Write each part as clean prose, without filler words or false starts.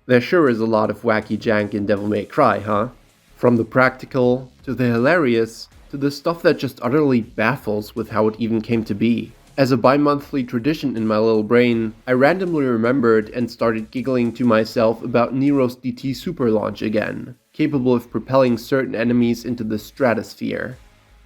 There sure is a lot of wacky jank in Devil May Cry, huh? From the practical, to the hilarious, to the stuff that just utterly baffles with how it even came to be. As a bi-monthly tradition in my little brain, I randomly remembered and started giggling to myself about Nero's DT Super launch again, capable of propelling certain enemies into the stratosphere.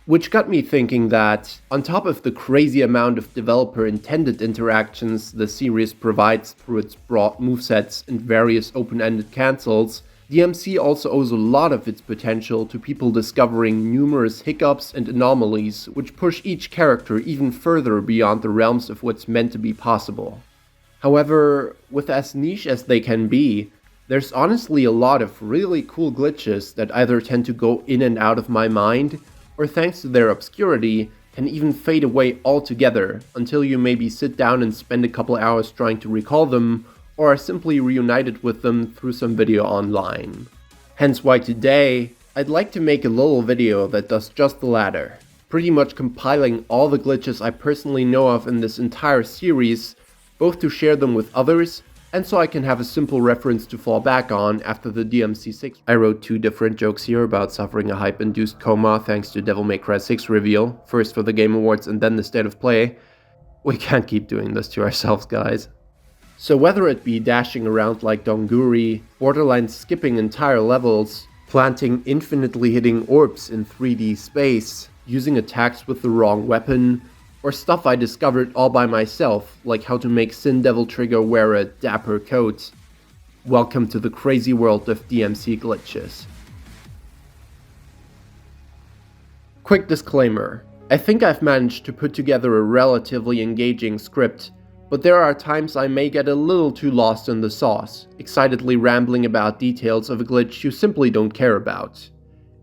Which got me thinking that, on top of the crazy amount of developer-intended interactions the series provides through its broad movesets and various open-ended cancels, DMC also owes a lot of its potential to people discovering numerous hiccups and anomalies which push each character even further beyond the realms of what's meant to be possible. However, with as niche as they can be, there's honestly a lot of really cool glitches that either tend to go in and out of my mind, or thanks to their obscurity, can even fade away altogether until you maybe sit down and spend a couple hours trying to recall them, or are simply reunited with them through some video online. Hence why today, I'd like to make a little video that does just the latter, pretty much compiling all the glitches I personally know of in this entire series, both to share them with others, and so I can have a simple reference to fall back on after the DMC6. I wrote 2 different jokes here about suffering a hype-induced coma thanks to Devil May Cry 6 reveal, first for the Game Awards and then the State of Play. We can't keep doing this to ourselves, guys. So whether it be dashing around like Donguri, borderline skipping entire levels, planting infinitely hitting orbs in 3D space, using attacks with the wrong weapon, or stuff I discovered all by myself, like how to make Sin Devil Trigger wear a dapper coat. Welcome to the crazy world of DMC glitches. Quick disclaimer, I think I've managed to put together a relatively engaging script, but there are times I may get a little too lost in the sauce, excitedly rambling about details of a glitch you simply don't care about.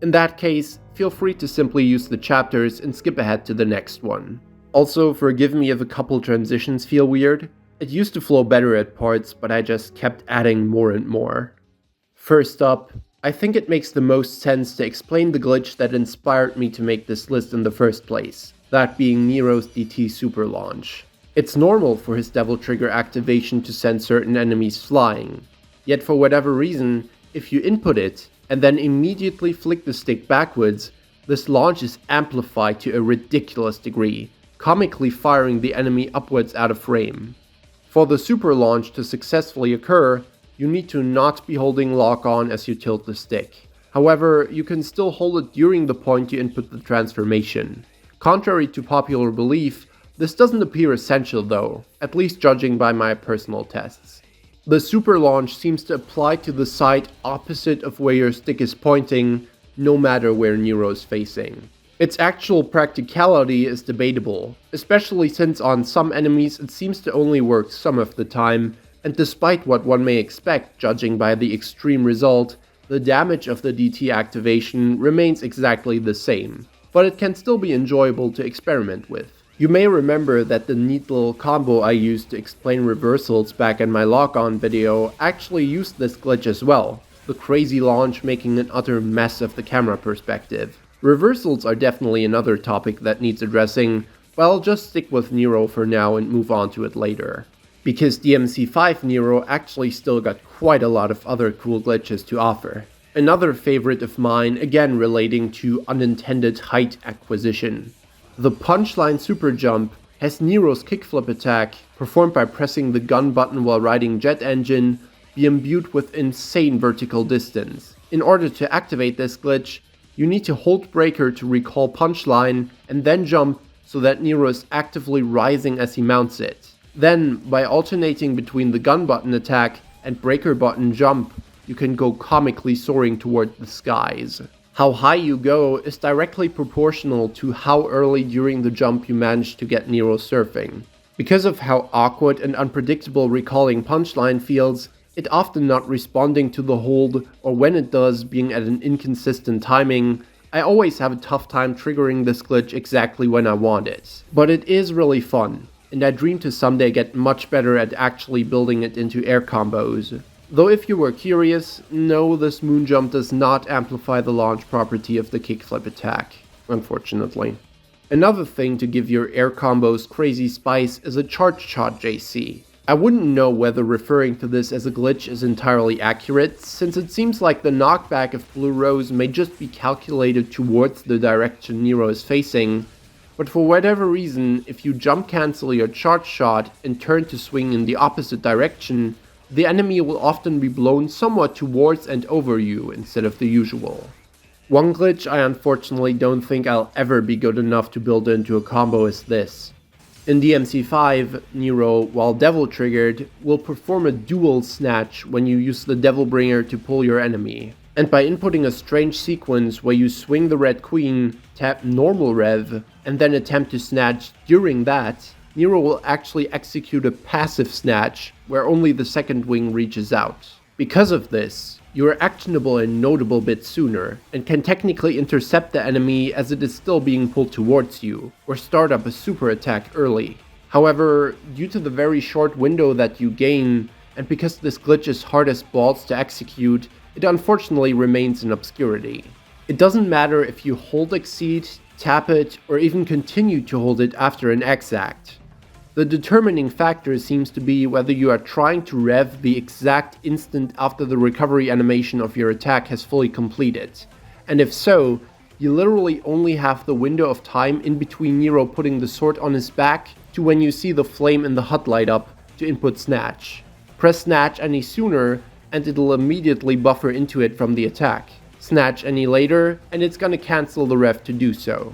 In that case, feel free to simply use the chapters and skip ahead to the next one. Also, forgive me if a couple transitions feel weird. It used to flow better at parts, but I just kept adding more and more. First up, I think it makes the most sense to explain the glitch that inspired me to make this list in the first place, that being Nero's DT Super launch. It's normal for his Devil Trigger activation to send certain enemies flying, yet for whatever reason, if you input it and then immediately flick the stick backwards, this launch is amplified to a ridiculous degree, comically firing the enemy upwards out of frame. For the super launch to successfully occur, you need to not be holding lock on as you tilt the stick. However, you can still hold it during the point you input the transformation. Contrary to popular belief, this doesn't appear essential though, at least judging by my personal tests. The super launch seems to apply to the side opposite of where your stick is pointing, no matter where Nero is facing. Its actual practicality is debatable, especially since on some enemies it seems to only work some of the time, and despite what one may expect judging by the extreme result, the damage of the DT activation remains exactly the same, but it can still be enjoyable to experiment with. You may remember that the neat little combo I used to explain reversals back in my lock-on video actually used this glitch as well, the crazy launch making an utter mess of the camera perspective. Reversals are definitely another topic that needs addressing, but I'll just stick with Nero for now and move on to it later. Because DMC5 Nero actually still got quite a lot of other cool glitches to offer. Another favorite of mine, again relating to unintended height acquisition. The Punchline Superjump has Nero's kickflip attack, performed by pressing the gun button while riding Jet Engine, be imbued with insane vertical distance. In order to activate this glitch, you need to hold breaker to recall Punchline, and then jump so that Nero is actively rising as he mounts it. Then, by alternating between the gun button attack and breaker button jump, you can go comically soaring toward the skies. How high you go is directly proportional to how early during the jump you manage to get Nero surfing. Because of how awkward and unpredictable recalling Punchline feels, it often not responding to the hold, or when it does, being at an inconsistent timing, I always have a tough time triggering this glitch exactly when I want it. But it is really fun, and I dream to someday get much better at actually building it into air combos. Though if you were curious, no, this moon jump does not amplify the launch property of the kickflip attack, unfortunately. Another thing to give your air combos crazy spice is a charge shot JC. I wouldn't know whether referring to this as a glitch is entirely accurate, since it seems like the knockback of Blue Rose may just be calculated towards the direction Nero is facing, but for whatever reason, if you jump cancel your charge shot and turn to swing in the opposite direction, the enemy will often be blown somewhat towards and over you instead of the usual. One glitch I unfortunately don't think I'll ever be good enough to build into a combo is this. In DMC5, Nero, while devil triggered, will perform a dual snatch when you use the Devil Bringer to pull your enemy. And by inputting a strange sequence where you swing the red queen, tap normal rev, and then attempt to snatch during that, Nero will actually execute a passive snatch where only the second wing reaches out. Because of this, you are actionable a notable bit sooner, and can technically intercept the enemy as it is still being pulled towards you, or start up a super attack early. However, due to the very short window that you gain, and because this glitch is hard as balls to execute, it unfortunately remains in obscurity. It doesn't matter if you hold Exceed, tap it, or even continue to hold it after an exact. The determining factor seems to be whether you are trying to rev the exact instant after the recovery animation of your attack has fully completed, and if so, you literally only have the window of time in between Nero putting the sword on his back to when you see the flame in the HUD light up to input Snatch. Press Snatch any sooner and it'll immediately buffer into it from the attack. Snatch any later and it's gonna cancel the rev to do so.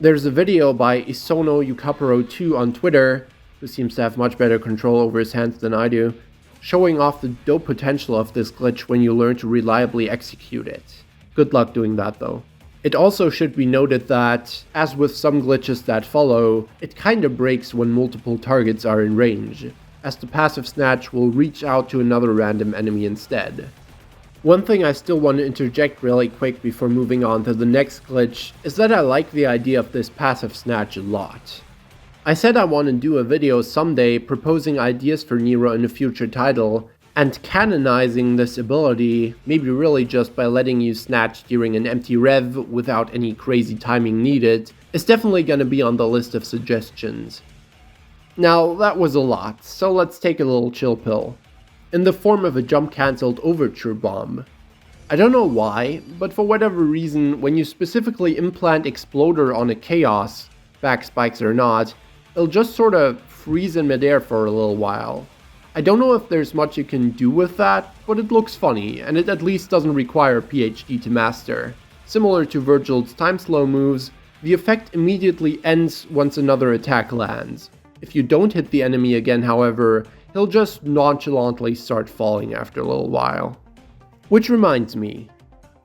There's a video by Isono Yukapuro2 on Twitter, who seems to have much better control over his hands than I do, showing off the dope potential of this glitch when you learn to reliably execute it. Good luck doing that though. It also should be noted that, as with some glitches that follow, it kinda breaks when multiple targets are in range, as the passive snatch will reach out to another random enemy instead. One thing I still want to interject really quick before moving on to the next glitch is that I like the idea of this passive snatch a lot. I said I want to do a video someday proposing ideas for Nero in a future title, and canonizing this ability, maybe really just by letting you snatch during an empty rev without any crazy timing needed, is definitely going to be on the list of suggestions. Now that was a lot, so let's take a little chill pill. In the form of a jump cancelled overture bomb. I don't know why, but for whatever reason, when you specifically implant Exploder on a Chaos, back spikes or not, it'll just sorta freeze in midair for a little while. I don't know if there's much you can do with that, but it looks funny, and it at least doesn't require a PhD to master. Similar to Vergil's time slow moves, the effect immediately ends once another attack lands. If you don't hit the enemy again, however, he'll just nonchalantly start falling after a little while. Which reminds me,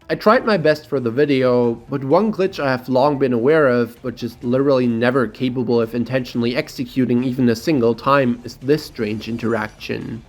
I tried my best for the video, but one glitch I have long been aware of, but just literally never capable of intentionally executing even a single time, is this strange interaction.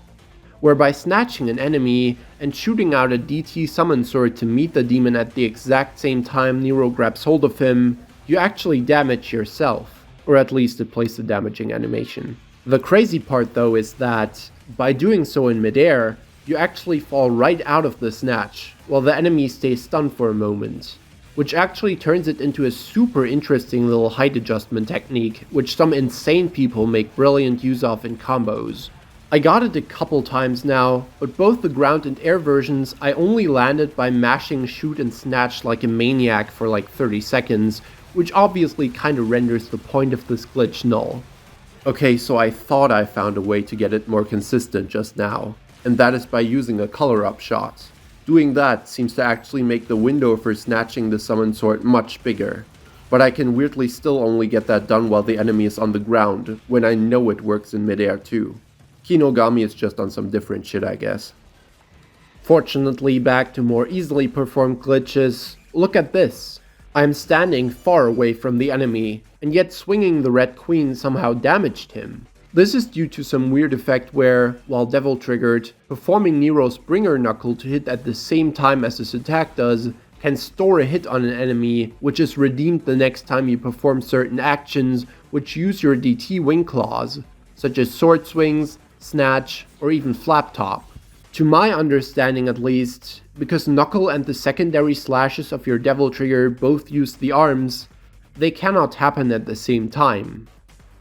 Where by snatching an enemy and shooting out a DT summon sword to meet the demon at the exact same time Nero grabs hold of him, you actually damage yourself, or at least it plays the damaging animation. The crazy part though is that, by doing so in midair, you actually fall right out of the snatch, while the enemy stays stunned for a moment, which actually turns it into a super interesting little height adjustment technique, which some insane people make brilliant use of in combos. I got it a couple times now, but both the ground and air versions I only landed by mashing shoot and snatch like a maniac for like 30 seconds, which obviously kinda renders the point of this glitch null. Okay, so I thought I found a way to get it more consistent just now, and that is by using a color up shot. Doing that seems to actually make the window for snatching the summon sword much bigger, but I can weirdly still only get that done while the enemy is on the ground, when I know it works in midair too. Kinogami is just on some different shit, I guess. Fortunately, back to more easily performed glitches, look at this. I am standing far away from the enemy, and yet swinging the red queen somehow damaged him. This is due to some weird effect where, while devil triggered, performing Nero's bringer knuckle to hit at the same time as his attack does, can store a hit on an enemy, which is redeemed the next time you perform certain actions which use your DT wing claws, such as sword swings, snatch, or even flap top. To my understanding at least, because knuckle and the secondary slashes of your devil trigger both use the arms, they cannot happen at the same time.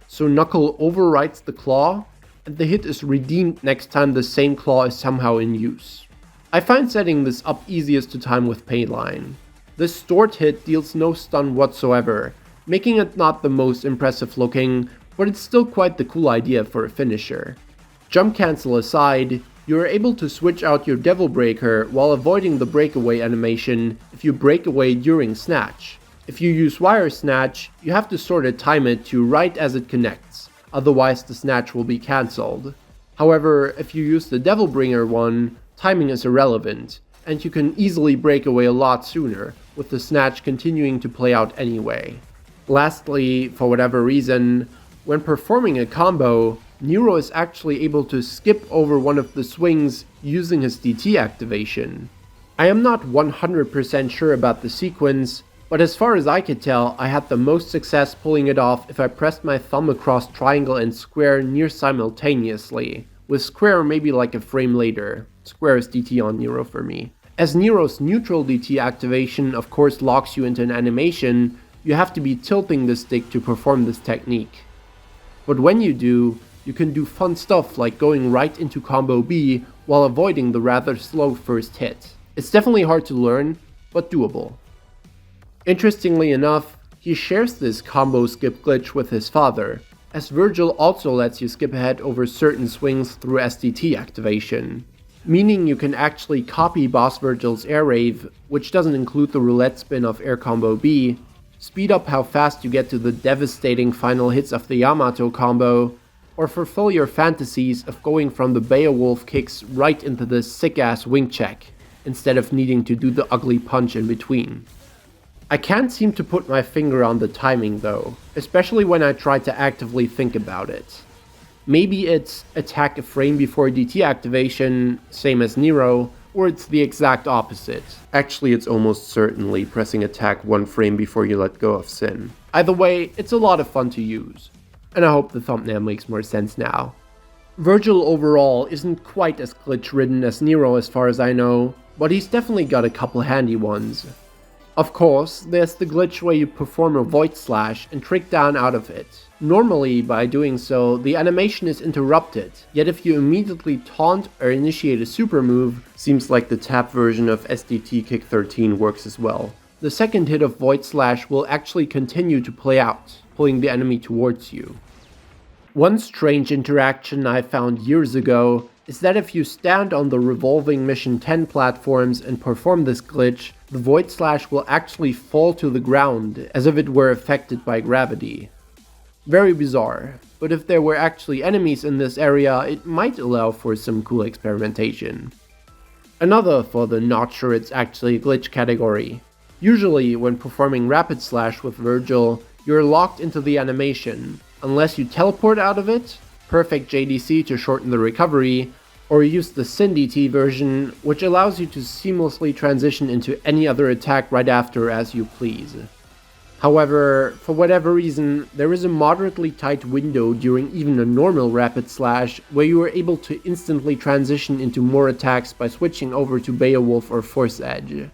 So knuckle overwrites the claw, and the hit is redeemed next time the same claw is somehow in use. I find setting this up easiest to time with Payline. This stored hit deals no stun whatsoever, making it not the most impressive looking, but it's still quite the cool idea for a finisher. Jump cancel aside, you are able to switch out your Devil Breaker while avoiding the breakaway animation if you break away during Snatch. If you use Wire Snatch, you have to sort of time it to right as it connects, otherwise the Snatch will be cancelled. However, if you use the Devil Bringer one, timing is irrelevant, and you can easily break away a lot sooner, with the Snatch continuing to play out anyway. Lastly, for whatever reason, when performing a combo, Nero is actually able to skip over one of the swings using his DT activation. I am not 100% sure about the sequence, but as far as I could tell, I had the most success pulling it off if I pressed my thumb across triangle and square near simultaneously, with square maybe like a frame later. Square is DT on Nero for me. As Nero's neutral DT activation of course locks you into an animation, you have to be tilting the stick to perform this technique. But when you do, you can do fun stuff like going right into combo B while avoiding the rather slow first hit. It's definitely hard to learn, but doable. Interestingly enough, he shares this combo skip glitch with his father, as Vergil also lets you skip ahead over certain swings through SDT activation. Meaning you can actually copy Boss Vergil's air rave, which doesn't include the roulette spin of air combo B, speed up how fast you get to the devastating final hits of the Yamato combo, or fulfill your fantasies of going from the Beowulf kicks right into the sick-ass wing check, instead of needing to do the ugly punch in between. I can't seem to put my finger on the timing though, especially when I try to actively think about it. Maybe it's attack a frame before DT activation, same as Nero, or it's the exact opposite. Actually, it's almost certainly pressing attack one frame before you let go of Sin. Either way, it's a lot of fun to use, and I hope the thumbnail makes more sense now. Vergil overall isn't quite as glitch-ridden as Nero as far as I know, but he's definitely got a couple handy ones. Of course, there's the glitch where you perform a Void Slash and trick down out of it. Normally, by doing so, the animation is interrupted, yet if you immediately taunt or initiate a super move, seems like the tap version of SDT Kick 13 works as well. The second hit of Void Slash will actually continue to play out, pulling the enemy towards you. One strange interaction I found years ago is that if you stand on the revolving Mission 10 platforms and perform this glitch, the Void Slash will actually fall to the ground, as if it were affected by gravity. Very bizarre, but if there were actually enemies in this area, it might allow for some cool experimentation. Another for the not sure it's actually a glitch category. Usually, when performing Rapid Slash with Vergil, you're locked into the animation, unless you teleport out of it, perfect JdC to shorten the recovery, or use the Sin DT version, which allows you to seamlessly transition into any other attack right after as you please. However, for whatever reason, there is a moderately tight window during even a normal Rapid Slash where you are able to instantly transition into more attacks by switching over to Beowulf or Force Edge.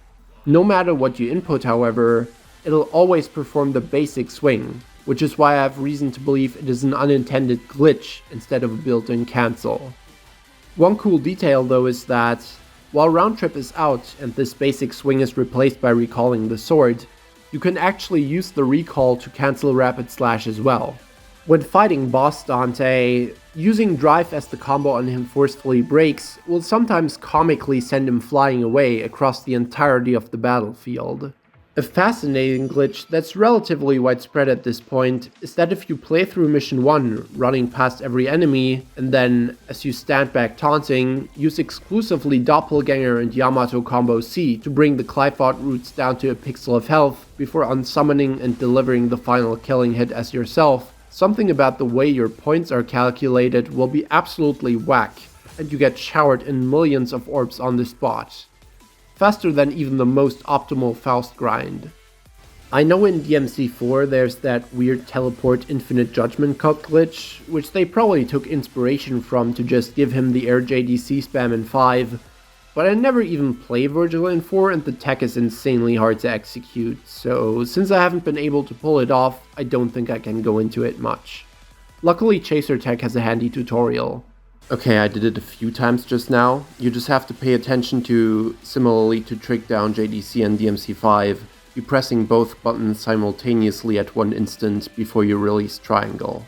No matter what you input, however, it'll always perform the basic swing, which is why I have reason to believe it is an unintended glitch instead of a built-in cancel. One cool detail though is that, while Round Trip is out and this basic swing is replaced by recalling the sword, you can actually use the recall to cancel Rapid Slash as well. When fighting boss Dante, using Drive as the combo on him forcefully breaks will sometimes comically send him flying away across the entirety of the battlefield. A fascinating glitch that's relatively widespread at this point is that if you play through Mission 1 running past every enemy, and then, as you stand back taunting, use exclusively Doppelganger and Yamato combo C to bring the Clive-out roots down to a pixel of health before unsummoning and delivering the final killing hit as yourself, something about the way your points are calculated will be absolutely whack, and you get showered in millions of orbs on the spot. Faster than even the most optimal Faust grind. I know in DMC4 there's that weird teleport infinite judgment cut glitch, which they probably took inspiration from to just give him the air JdC spam in 5, but I never even play Vergil in 4 and the tech is insanely hard to execute, so since I haven't been able to pull it off, I don't think I can go into it much. Luckily, Chaser Tech has a handy tutorial. Okay, I did it a few times just now. You just have to pay attention to, similarly to Trick Down JdC and DMC5, you pressing both buttons simultaneously at one instant before you release triangle.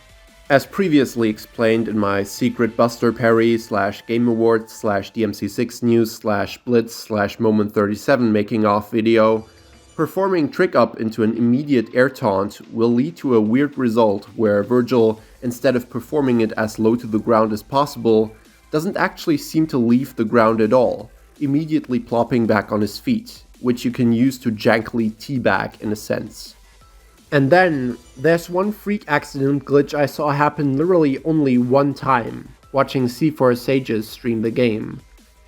As previously explained in my secret Buster Parry / Game Awards / DMC6 News / Blitz / Moment 37 making off video, performing Trick Up into an immediate air taunt will lead to a weird result where Vergil, instead of performing it as low to the ground as possible, doesn't actually seem to leave the ground at all, immediately plopping back on his feet, which you can use to jankily teabag in a sense. And then, there's one freak accident glitch I saw happen literally only one time, watching C4 Sages stream the game,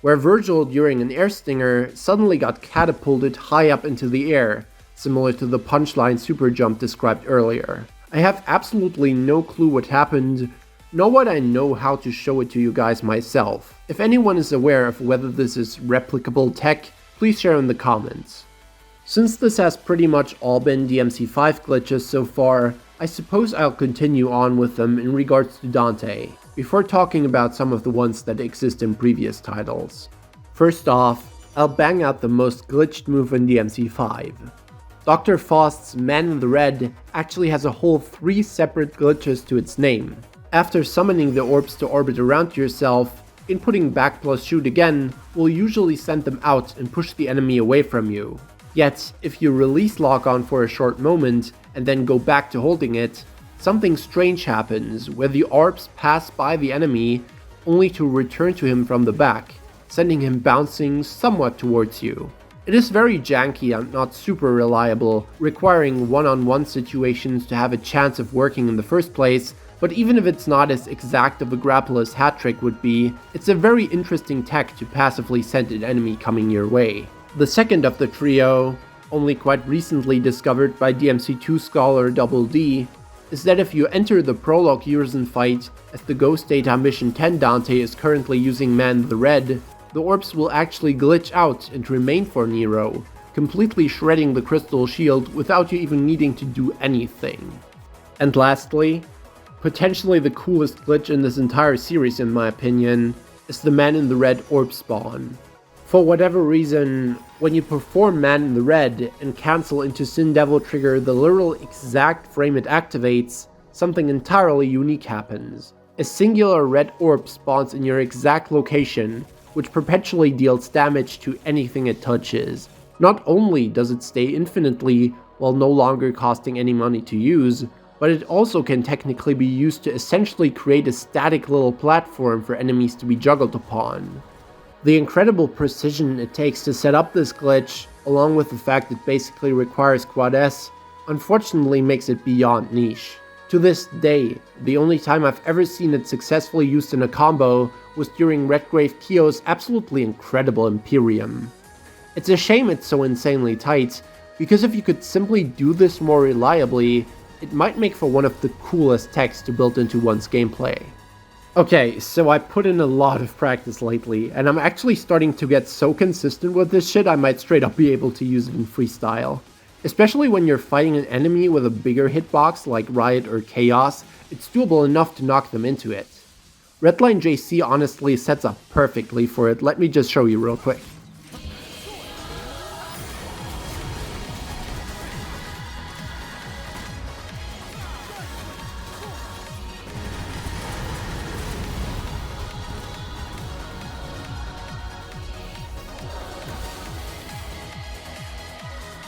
where Vergil during an air stinger suddenly got catapulted high up into the air, similar to the Punchline Superjump described earlier. I have absolutely no clue what happened, nor would I know how to show it to you guys myself. If anyone is aware of whether this is replicable tech, please share in the comments. Since this has pretty much all been DMC5 glitches so far, I suppose I'll continue on with them in regards to Dante, before talking about some of the ones that exist in previous titles. First off, I'll bang out the most glitched move in DMC5. Dr. Faust's Man in the Red actually has a whole 3 separate glitches to its name. After summoning the orbs to orbit around yourself, inputting back plus shoot again will usually send them out and push the enemy away from you. Yet, if you release lock on for a short moment and then go back to holding it, something strange happens where the orbs pass by the enemy only to return to him from the back, sending him bouncing somewhat towards you. It is very janky and not super reliable, requiring one-on-one situations to have a chance of working in the first place, but even if it's not as exact of a grapple as Hat Trick would be, it's a very interesting tech to passively send an enemy coming your way. The second of the trio, only quite recently discovered by DMC2 scholar Double D, is that if you enter the prologue Urzen fight, as the Ghost Data Mission 10 Dante is currently using Man in the Red, the orbs will actually glitch out and remain for Nero, completely shredding the crystal shield without you even needing to do anything. And lastly, potentially the coolest glitch in this entire series in my opinion, is the Man in the Red Orb Spawn. For whatever reason, when you perform Man in the Red and cancel into Sin Devil trigger the literal exact frame it activates, something entirely unique happens. A singular red orb spawns in your exact location, which perpetually deals damage to anything it touches. Not only does it stay infinitely while no longer costing any money to use, but it also can technically be used to essentially create a static little platform for enemies to be juggled upon. The incredible precision it takes to set up this glitch, along with the fact it basically requires Quad S, unfortunately makes it beyond niche. To this day, the only time I've ever seen it successfully used in a combo was during Redgrave Kyo's absolutely incredible Imperium. It's a shame it's so insanely tight, because if you could simply do this more reliably, it might make for one of the coolest techs to build into one's gameplay. Okay, so I put in a lot of practice lately, and I'm actually starting to get so consistent with this shit I might straight up be able to use it in freestyle. Especially when you're fighting an enemy with a bigger hitbox like Riot or Chaos, it's doable enough to knock them into it. Redline JC honestly sets up perfectly for it, let me just show you real quick.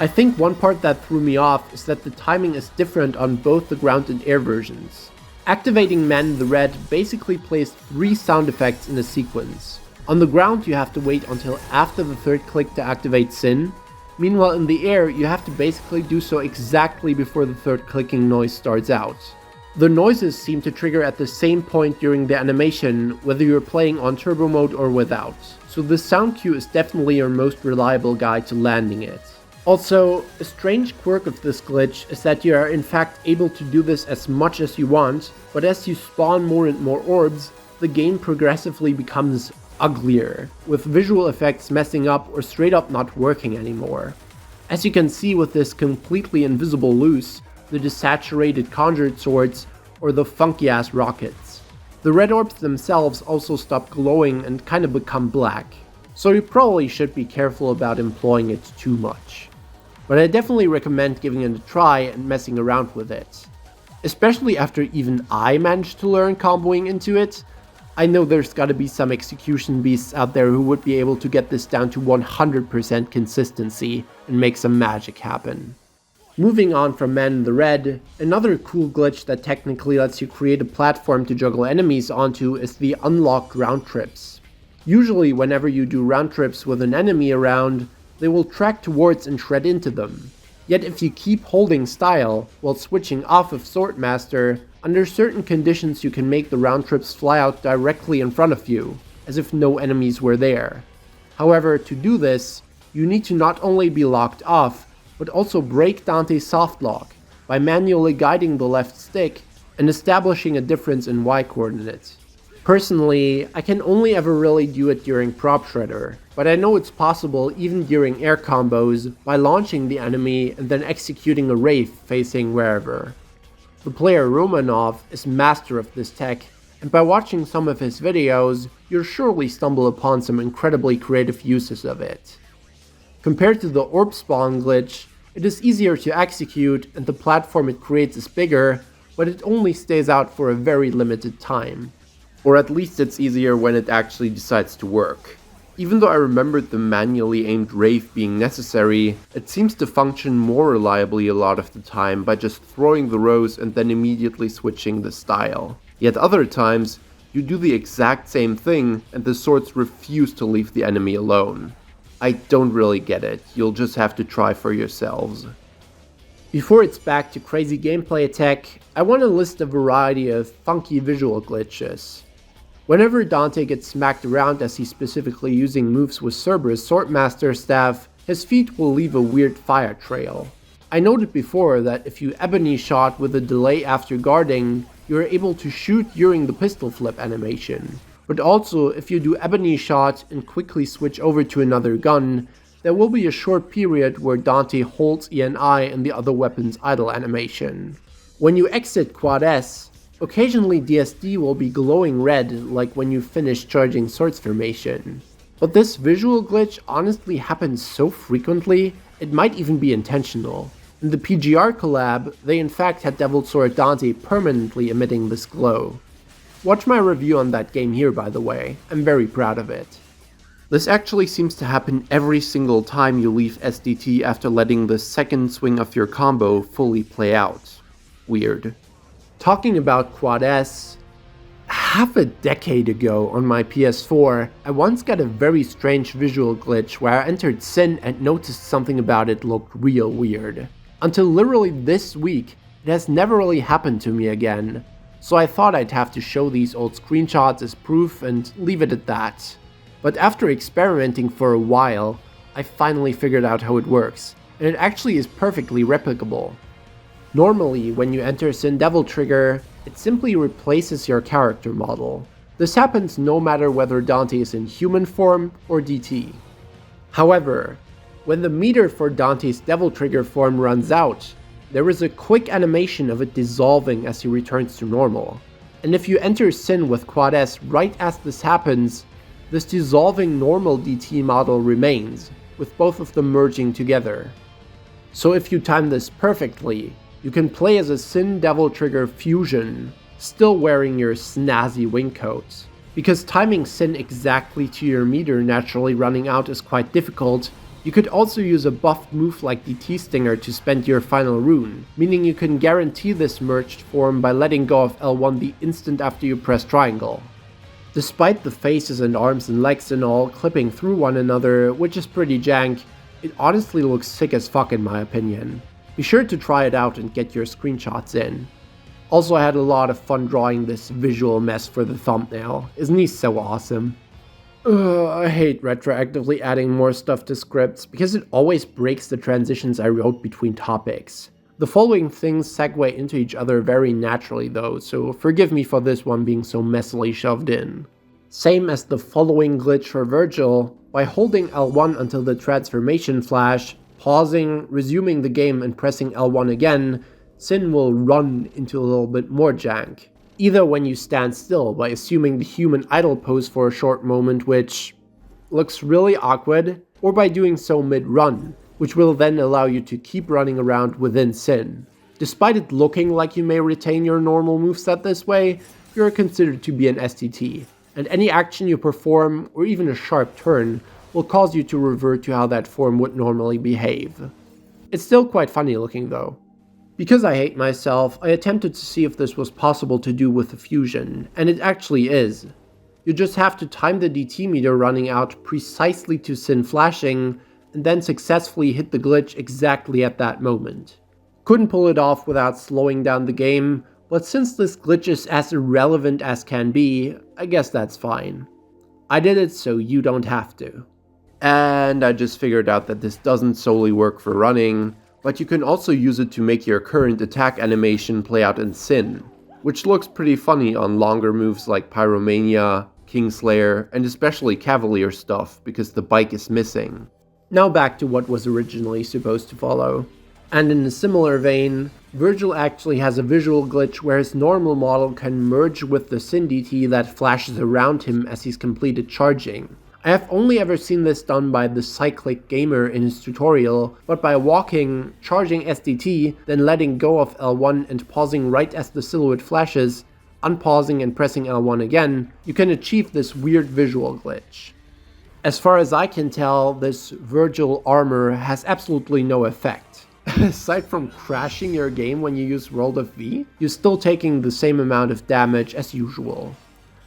I think one part that threw me off is that the timing is different on both the ground and air versions. Activating Man in the Red basically plays 3 sound effects in a sequence. On the ground you have to wait until after the 3rd click to activate Sin, meanwhile in the air you have to basically do so exactly before the 3rd clicking noise starts out. The noises seem to trigger at the same point during the animation, whether you're playing on turbo mode or without, so the sound cue is definitely your most reliable guide to landing it. Also, a strange quirk of this glitch is that you are in fact able to do this as much as you want, but as you spawn more and more orbs, the game progressively becomes uglier, with visual effects messing up or straight up not working anymore. As you can see with this completely invisible loose, the desaturated conjured swords, or the funky ass rockets. The red orbs themselves also stop glowing and kinda become black, so you probably should be careful about employing it too much. But I definitely recommend giving it a try and messing around with it. Especially after even I managed to learn comboing into it. I know there's gotta be some execution beasts out there who would be able to get this down to 100% consistency and make some magic happen. Moving on from Man in the Red, another cool glitch that technically lets you create a platform to juggle enemies onto is the unlocked round trips. Usually whenever you do round trips with an enemy around, they will track towards and shred into them. Yet if you keep holding style while switching off of Swordmaster, under certain conditions you can make the round trips fly out directly in front of you, as if no enemies were there. However, to do this, you need to not only be locked off, but also break Dante's soft lock by manually guiding the left stick and establishing a difference in Y coordinates. Personally, I can only ever really do it during Prop Shredder, but I know it's possible even during air combos by launching the enemy and then executing a Wraith facing wherever. The player Romanov is master of this tech, and by watching some of his videos, you'll surely stumble upon some incredibly creative uses of it. Compared to the Orb Spawn glitch, it is easier to execute and the platform it creates is bigger, but it only stays out for a very limited time. Or at least it's easier when it actually decides to work. Even though I remembered the manually aimed Wraith being necessary, it seems to function more reliably a lot of the time by just throwing the rows and then immediately switching the style. Yet other times, you do the exact same thing and the swords refuse to leave the enemy alone. I don't really get it, you'll just have to try for yourselves. Before it's back to crazy gameplay attack, I want to list a variety of funky visual glitches. Whenever Dante gets smacked around as he's specifically using moves with Cerberus Swordmaster staff, his feet will leave a weird fire trail. I noted before that if you ebony shot with a delay after guarding, you are able to shoot during the pistol flip animation. But also, if you do ebony shot and quickly switch over to another gun, there will be a short period where Dante holds ENI and the other weapon's idle animation. When you exit Quad S, occasionally DSD will be glowing red like when you finish charging Swords Formation. But this visual glitch honestly happens so frequently, it might even be intentional. In the PGR collab, they in fact had Devil Sword Dante permanently emitting this glow. Watch my review on that game here, by the way, I'm very proud of it. This actually seems to happen every single time you leave SDT after letting the second swing of your combo fully play out. Weird. Talking about Quad S, half a decade ago on my PS4, I once got a very strange visual glitch where I entered Sin and noticed something about it looked real weird. Until literally this week, it has never really happened to me again, so I thought I'd have to show these old screenshots as proof and leave it at that. But after experimenting for a while, I finally figured out how it works, and it actually is perfectly replicable. Normally, when you enter Sin Devil Trigger, it simply replaces your character model. This happens no matter whether Dante is in human form or DT. However, when the meter for Dante's Devil Trigger form runs out, there is a quick animation of it dissolving as he returns to normal. And if you enter Sin with Quad S right as this happens, this dissolving normal DT model remains, with both of them merging together. So if you time this perfectly, you can play as a Sin Devil Trigger Fusion, still wearing your snazzy wing coat. Because timing Sin exactly to your meter naturally running out is quite difficult, you could also use a buffed move like DT Stinger to spend your final rune, meaning you can guarantee this merged form by letting go of L1 the instant after you press triangle. Despite the faces and arms and legs and all clipping through one another, which is pretty jank, it honestly looks sick as fuck in my opinion. Be sure to try it out and get your screenshots in. Also, I had a lot of fun drawing this visual mess for the thumbnail. Isn't he so awesome? I hate retroactively adding more stuff to scripts because it always breaks the transitions I wrote between topics. The following things segue into each other very naturally though, so forgive me for this one being so messily shoved in. Same as the following glitch for Vergil, by holding L1 until the transformation flash, pausing, resuming the game and pressing L1 again, Sin will run into a little bit more jank. Either when you stand still by assuming the human idle pose for a short moment, which looks really awkward, or by doing so mid-run, which will then allow you to keep running around within Sin. Despite it looking like you may retain your normal moveset this way, you're considered to be an SDT, and any action you perform, or even a sharp turn, will cause you to revert to how that form would normally behave. It's still quite funny looking though. Because I hate myself, I attempted to see if this was possible to do with the fusion, and it actually is. You just have to time the DT meter running out precisely to Sin flashing, and then successfully hit the glitch exactly at that moment. Couldn't pull it off without slowing down the game, but since this glitch is as irrelevant as can be, I guess that's fine. I did it so you don't have to. And I just figured out that this doesn't solely work for running, but you can also use it to make your current attack animation play out in Sin, which looks pretty funny on longer moves like Pyromania, Kingslayer, and especially Cavalier stuff because the bike is missing. Now back to what was originally supposed to follow. And in a similar vein, Vergil actually has a visual glitch where his normal model can merge with the Sin DT that flashes around him as he's completed charging. I have only ever seen this done by the Cyclic Gamer in his tutorial, but by walking, charging SDT, then letting go of L1 and pausing right as the silhouette flashes, unpausing and pressing L1 again, you can achieve this weird visual glitch. As far as I can tell, this Vergil armor has absolutely no effect. Aside from crashing your game when you use World of V, you're still taking the same amount of damage as usual.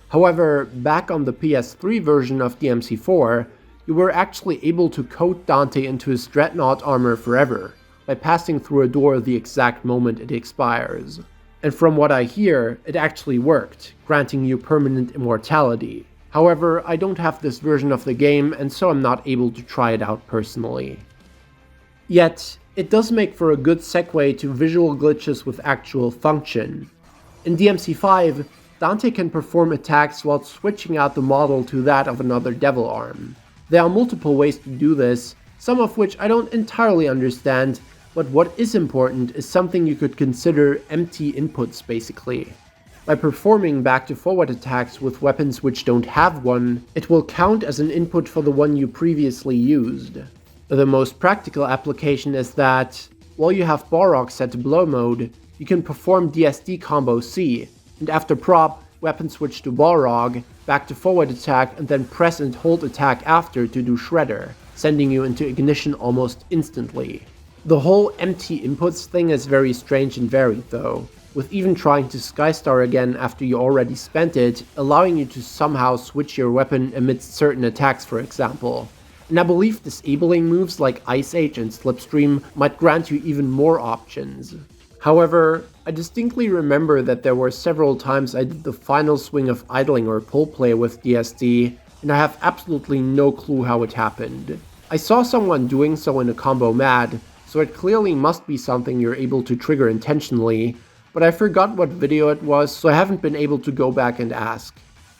However, back on the PS3 version of DMC4, you were actually able to coat Dante into his Dreadnaught armor forever, by passing through a door the exact moment it expires. And from what I hear, it actually worked, granting you permanent immortality. However, I don't have this version of the game, and so I'm not able to try it out personally. Yet, it does make for a good segue to visual glitches with actual function. In DMC5, Dante can perform attacks while switching out the model to that of another devil arm. There are multiple ways to do this, some of which I don't entirely understand, but what is important is something you could consider empty inputs basically. By performing back-to-forward attacks with weapons which don't have one, it will count as an input for the one you previously used. The most practical application is that, while you have Balrog set to blow mode, you can perform DSD combo C, and after prop, weapon switch to Balrog, back to forward attack, and then press and hold attack after to do Shredder, sending you into ignition almost instantly. The whole empty inputs thing is very strange and varied though, with even trying to Skystar again after you already spent it, allowing you to somehow switch your weapon amidst certain attacks for example. And I believe disabling moves like Ice Age and Slipstream might grant you even more options. However, I distinctly remember that there were several times I did the final swing of idling or pull play with DSD, and I have absolutely no clue how it happened. I saw someone doing so in a combo mad, so it clearly must be something you're able to trigger intentionally, but I forgot what video it was, so I haven't been able to go back and ask.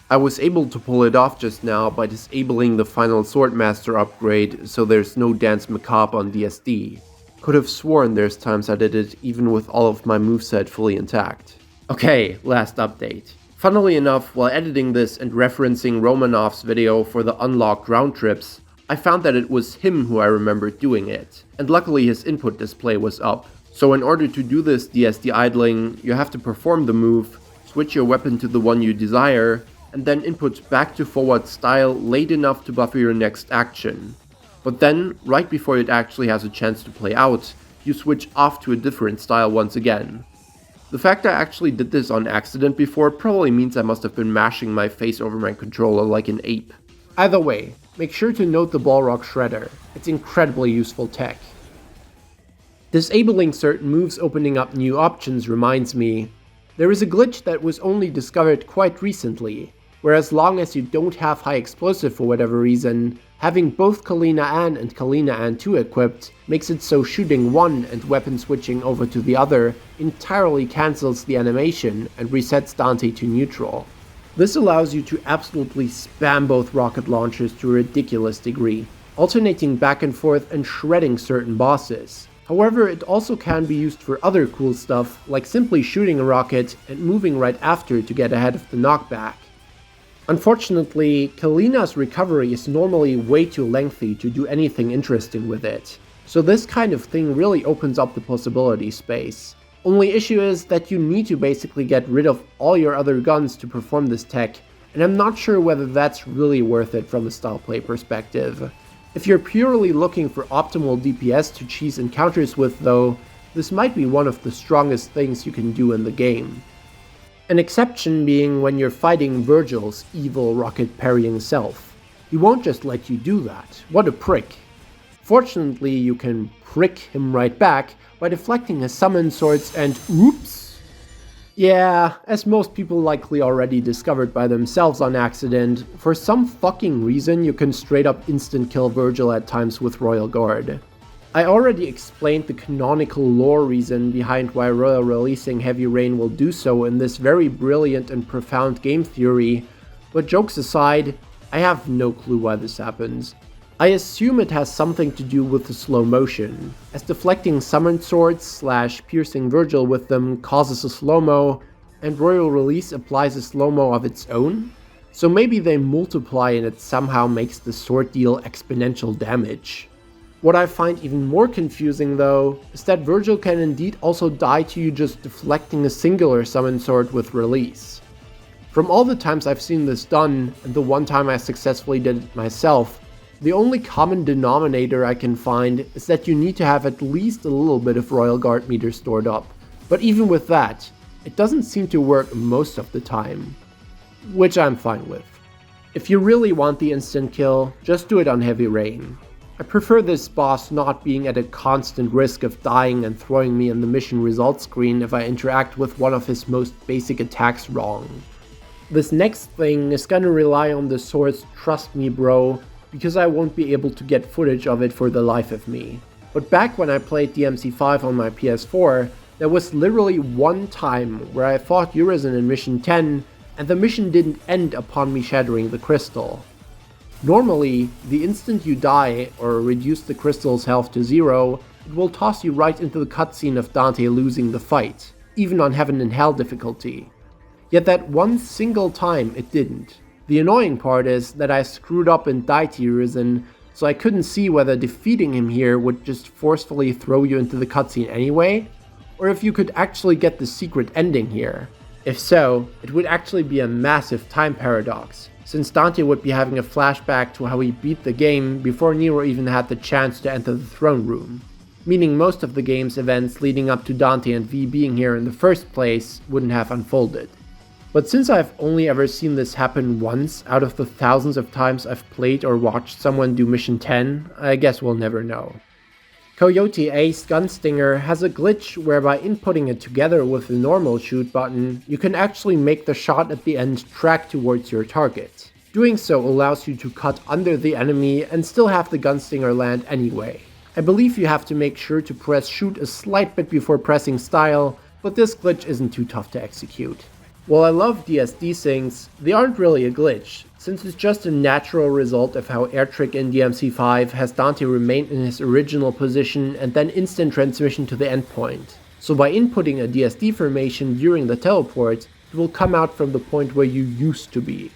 I was able to pull it off just now by disabling the final Swordmaster upgrade, so there's no Dance Macabre on DSD. Could have sworn there's times I did it even with all of my moveset fully intact. Okay, last update. Funnily enough, while editing this and referencing Romanov's video for the unlocked round trips, I found that it was him who I remembered doing it, and luckily his input display was up. So in order to do this DSD idling, you have to perform the move, switch your weapon to the one you desire, and then input back to forward style late enough to buffer your next action. But then, right before it actually has a chance to play out, you switch off to a different style once again. The fact I actually did this on accident before probably means I must have been mashing my face over my controller like an ape. Either way, make sure to note the Balrog Shredder, it's incredibly useful tech. Disabling certain moves opening up new options reminds me, there is a glitch that was only discovered quite recently, where as long as you don't have high explosive for whatever reason, having both Kalina Ann and Kalina Ann 2 equipped makes it so shooting one and weapon switching over to the other entirely cancels the animation and resets Dante to neutral. This allows you to absolutely spam both rocket launchers to a ridiculous degree, alternating back and forth and shredding certain bosses, However, it also can be used for other cool stuff, like simply shooting a rocket and moving right after to get ahead of the knockback. Unfortunately, Kalina's recovery is normally way too lengthy to do anything interesting with it, so this kind of thing really opens up the possibility space. Only issue is that you need to basically get rid of all your other guns to perform this tech, and I'm not sure whether that's really worth it from a style play perspective. If you're purely looking for optimal DPS to cheese encounters with though, this might be one of the strongest things you can do in the game. An exception being when you're fighting Vergil's evil rocket parrying self. He won't just let you do that, what a prick. Fortunately, you can prick him right back by deflecting his summon swords and oops! Yeah, as most people likely already discovered by themselves on accident, for some fucking reason you can straight up instant kill Vergil at times with Royal Guard. I already explained the canonical lore reason behind why Royal releasing Heavy Rain will do so in this very brilliant and profound game theory, but jokes aside, I have no clue why this happens. I assume it has something to do with the slow motion, as deflecting summoned swords / piercing Vergil with them causes a slow-mo, and Royal Release applies a slow-mo of its own? So maybe they multiply and it somehow makes the sword deal exponential damage. What I find even more confusing though, is that Vergil can indeed also die to you just deflecting a singular summon sword with Release. From all the times I've seen this done, and the one time I successfully did it myself, the only common denominator I can find is that you need to have at least a little bit of Royal Guard meter stored up, but even with that, it doesn't seem to work most of the time, which I'm fine with. If you really want the instant kill, just do it on Heavy Rain. I prefer this boss not being at a constant risk of dying and throwing me in the mission results screen if I interact with one of his most basic attacks wrong. This next thing is gonna rely on the sword's trust me bro, because I won't be able to get footage of it for the life of me. But back when I played DMC5 on my PS4, there was literally one time where I fought Urizen in Mission 10, and the mission didn't end upon me shattering the crystal. Normally, the instant you die or reduce the crystal's health to 0, it will toss you right into the cutscene of Dante losing the fight, even on Heaven and Hell difficulty. Yet that one single time it didn't. The annoying part is that I screwed up and died to Urizen, so I couldn't see whether defeating him here would just forcefully throw you into the cutscene anyway, or if you could actually get the secret ending here. If so, it would actually be a massive time paradox, since Dante would be having a flashback to how he beat the game before Nero even had the chance to enter the throne room, meaning most of the game's events leading up to Dante and V being here in the first place wouldn't have unfolded. But since I've only ever seen this happen once out of the thousands of times I've played or watched someone do Mission 10, I guess we'll never know. Coyote Ace Gunstinger has a glitch where by inputting it together with the normal shoot button, you can actually make the shot at the end track towards your target. Doing so allows you to cut under the enemy and still have the Gunstinger land anyway. I believe you have to make sure to press shoot a slight bit before pressing style, but this glitch isn't too tough to execute. While I love DSD syncs, they aren't really a glitch, since it's just a natural result of how Airtrick in DMC5 has Dante remain in his original position and then instant transmission to the endpoint. So by inputting a DSD formation during the teleport, it will come out from the point where you used to be.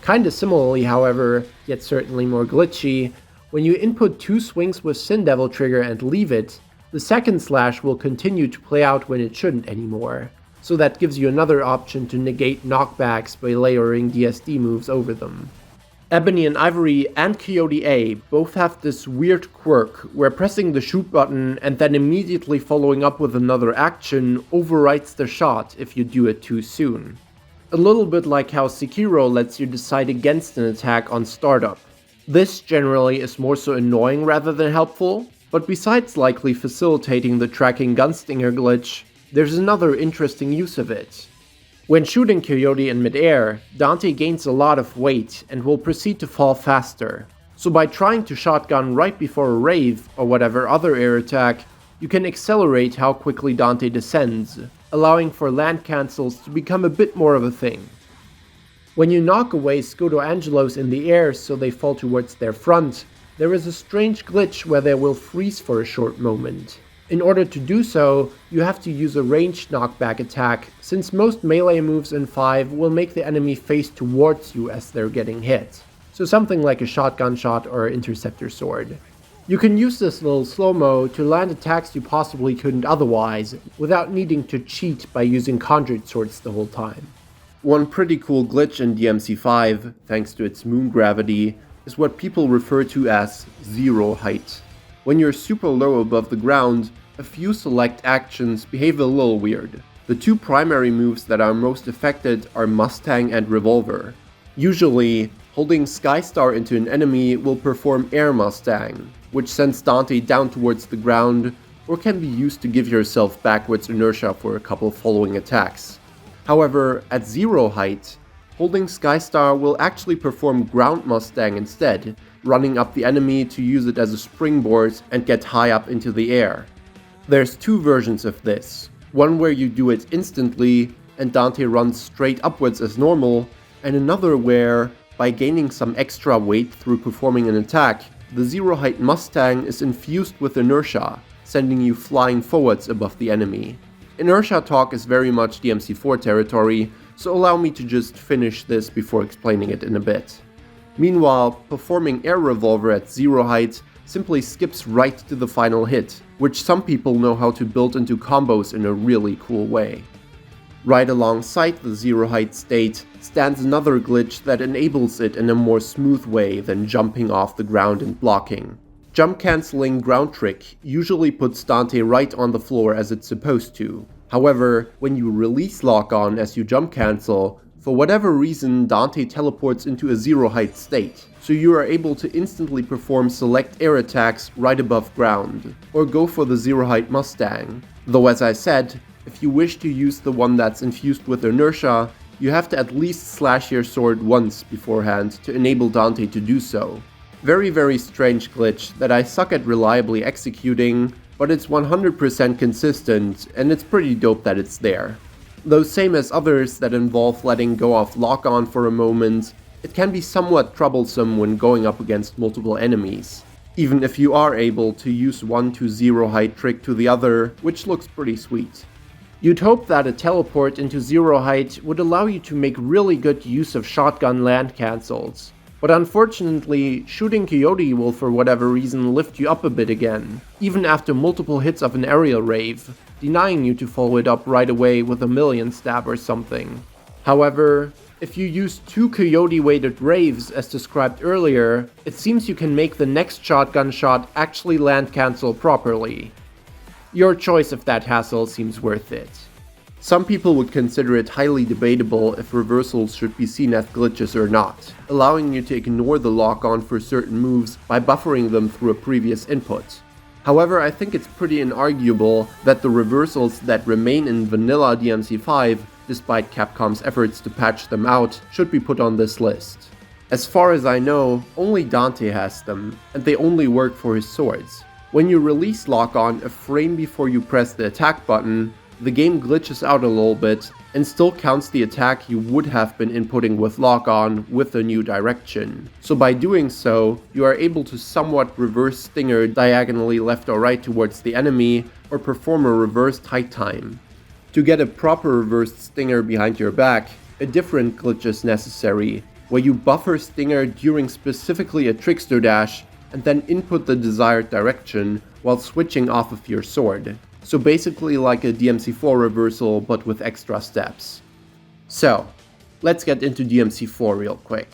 Kinda similarly, however, yet certainly more glitchy, when you input 2 swings with Sin Devil trigger and leave it, the second slash will continue to play out when it shouldn't anymore. So that gives you another option to negate knockbacks by layering DSD moves over them. Ebony and Ivory and Coyote A both have this weird quirk where pressing the shoot button and then immediately following up with another action overwrites the shot if you do it too soon. A little bit like how Sekiro lets you decide against an attack on startup. This generally is more so annoying rather than helpful, but besides likely facilitating the tracking Gunstinger glitch, there's another interesting use of it. When shooting Coyote in midair, Dante gains a lot of weight and will proceed to fall faster. So by trying to shotgun right before a rave or whatever other air attack, you can accelerate how quickly Dante descends, allowing for land cancels to become a bit more of a thing. When you knock away Scoto Angelos in the air so they fall towards their front, there is a strange glitch where they will freeze for a short moment. In order to do so, you have to use a ranged knockback attack, since most melee moves in 5 will make the enemy face towards you as they're getting hit. So something like a shotgun shot or interceptor sword. You can use this little slow-mo to land attacks you possibly couldn't otherwise, without needing to cheat by using conjured swords the whole time. One pretty cool glitch in DMC5, thanks to its moon gravity, is what people refer to as zero height. When you're super low above the ground, a few select actions behave a little weird. The two primary moves that are most affected are Mustang and Revolver. Usually, holding Skystar into an enemy will perform Air Mustang, which sends Dante down towards the ground, or can be used to give yourself backwards inertia for a couple following attacks. However, at zero height, holding Skystar will actually perform Ground Mustang instead, running up the enemy to use it as a springboard and get high up into the air. There's two versions of this, one where you do it instantly and Dante runs straight upwards as normal, and another where, by gaining some extra weight through performing an attack, the zero height Mustang is infused with inertia, sending you flying forwards above the enemy. Inertia talk is very much DMC4 territory, so allow me to just finish this before explaining it in a bit. Meanwhile, performing Air Revolver at zero height simply skips right to the final hit, which some people know how to build into combos in a really cool way. Right alongside the zero height state stands another glitch that enables it in a more smooth way than jumping off the ground and blocking. Jump cancelling ground trick usually puts Dante right on the floor as it's supposed to. However, when you release lock on as you jump cancel, for whatever reason Dante teleports into a zero height state, so you are able to instantly perform select air attacks right above ground, or go for the zero height Mustang. Though as I said, if you wish to use the one that's infused with inertia, you have to at least slash your sword once beforehand to enable Dante to do so. Very strange glitch that I suck at reliably executing, but it's 100% consistent and it's pretty dope that it's there. Though same as others that involve letting go of lock-on for a moment, it can be somewhat troublesome when going up against multiple enemies, even if you are able to use one to zero height trick to the other, which looks pretty sweet. You'd hope that a teleport into zero height would allow you to make really good use of shotgun land cancels, but unfortunately, shooting Coyote will for whatever reason lift you up a bit again, even after multiple hits of an aerial rave, denying you to follow it up right away with a million stab or something. However, if you use two Coyote weighted raves as described earlier, it seems you can make the next shotgun shot actually land cancel properly. Your choice if that hassle seems worth it. Some people would consider it highly debatable if reversals should be seen as glitches or not, allowing you to ignore the lock-on for certain moves by buffering them through a previous input. However, I think it's pretty inarguable that the reversals that remain in vanilla DMC5, despite Capcom's efforts to patch them out, should be put on this list. As far as I know, only Dante has them, and they only work for his swords. When you release lock-on a frame before you press the attack button, the game glitches out a little bit and still counts the attack you would have been inputting with lock-on with the new direction. So by doing so, you are able to somewhat reverse stinger diagonally left or right towards the enemy, or perform a reversed height time. To get a proper reversed stinger behind your back, a different glitch is necessary, where you buffer stinger during specifically a trickster dash and then input the desired direction while switching off of your sword. So basically like a DMC4 reversal, but with extra steps. So, let's get into DMC4 real quick.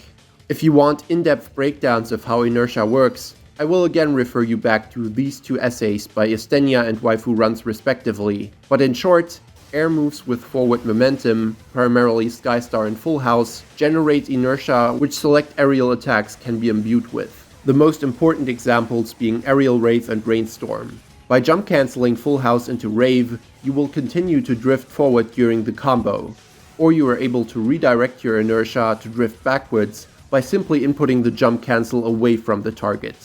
If you want in-depth breakdowns of how inertia works, I will again refer you back to these two essays by Estenia and Waifu Runs respectively, but in short, air moves with forward momentum, primarily Skystar and Full House, generate inertia which select aerial attacks can be imbued with. The most important examples being Aerial Rave and Rainstorm. By jump cancelling Full House into Rave, you will continue to drift forward during the combo, or you are able to redirect your inertia to drift backwards by simply inputting the jump cancel away from the target.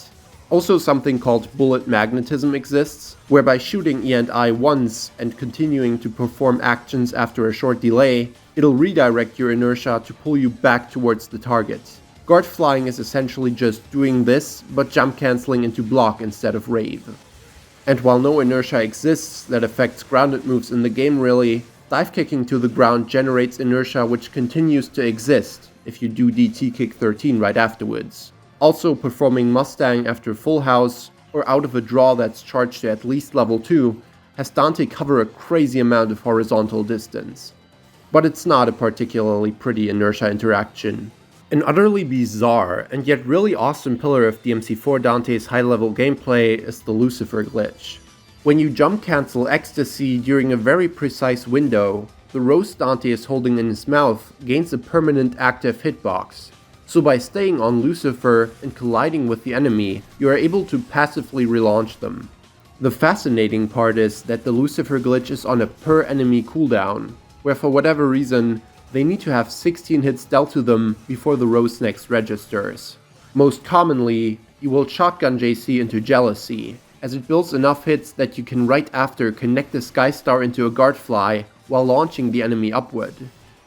Also something called bullet magnetism exists, whereby shooting E&I once and continuing to perform actions after a short delay, it'll redirect your inertia to pull you back towards the target. Guard flying is essentially just doing this, but jump cancelling into block instead of Rave. And while no inertia exists that affects grounded moves in the game really, dive kicking to the ground generates inertia which continues to exist if you do DT kick 13 right afterwards. Also, performing Mustang after full house or out of a draw that's charged to at least level 2 has Dante cover a crazy amount of horizontal distance. But it's not a particularly pretty inertia interaction. An utterly bizarre and yet really awesome pillar of DMC4 Dante's high-level gameplay is the Lucifer Glitch. When you jump cancel ecstasy during a very precise window, the roast Dante is holding in his mouth gains a permanent active hitbox. So by staying on Lucifer and colliding with the enemy, you are able to passively relaunch them. The fascinating part is that the Lucifer Glitch is on a per enemy cooldown, where for whatever reason, they need to have 16 hits dealt to them before the roast next registers. Most commonly, you will shotgun JC into Jealousy, as it builds enough hits that you can right after connect the Skystar into a guard fly while launching the enemy upward.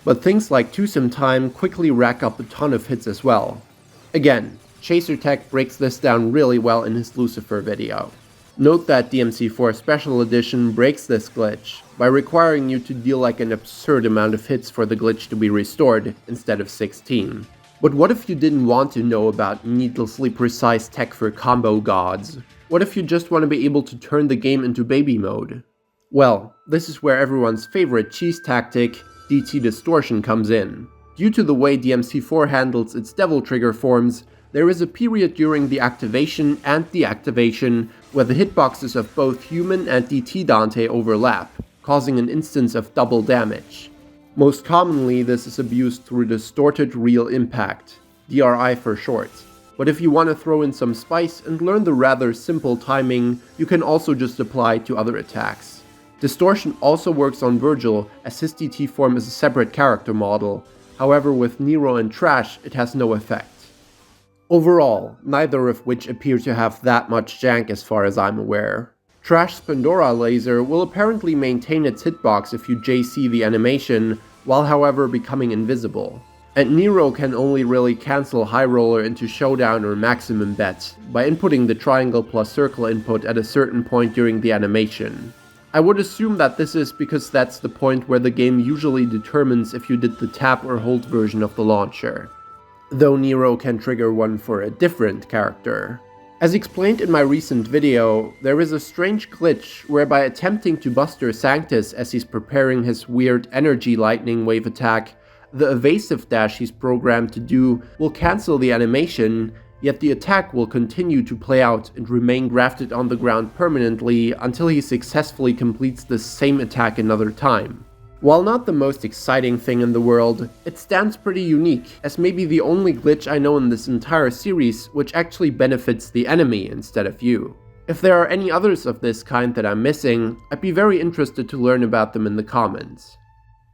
But things like Twosome Time quickly rack up a ton of hits as well. Again, Chaser Tech breaks this down really well in his Lucifer video. Note that DMC4 Special Edition breaks this glitch by requiring you to deal like an absurd amount of hits for the glitch to be restored instead of 16. But what if you didn't want to know about needlessly precise tech for combo gods? What if you just want to be able to turn the game into baby mode? Well, this is where everyone's favorite cheese tactic, DT Distortion, comes in. Due to the way DMC4 handles its devil trigger forms, there is a period during the activation and deactivation where the hitboxes of both Human and DT Dante overlap, causing an instance of double damage. Most commonly, this is abused through Distorted Real Impact, DRI for short. But if you want to throw in some spice and learn the rather simple timing, you can also just apply it to other attacks. Distortion also works on Vergil, as his DT form is a separate character model, however with Nero and Trash it has no effect. Overall, neither of which appear to have that much jank as far as I'm aware. Trash's Pandora laser will apparently maintain its hitbox if you JC the animation, while however becoming invisible. And Nero can only really cancel High Roller into Showdown or Maximum Bet by inputting the triangle plus circle input at a certain point during the animation. I would assume that this is because that's the point where the game usually determines if you did the tap or hold version of the launcher. Though Nero can trigger one for a different character. As explained in my recent video, there is a strange glitch whereby attempting to Buster Sanctus as he's preparing his weird energy lightning wave attack, the evasive dash he's programmed to do will cancel the animation, yet the attack will continue to play out and remain grafted on the ground permanently until he successfully completes the same attack another time. While not the most exciting thing in the world, it stands pretty unique, as maybe the only glitch I know in this entire series which actually benefits the enemy instead of you. If there are any others of this kind that I'm missing, I'd be very interested to learn about them in the comments.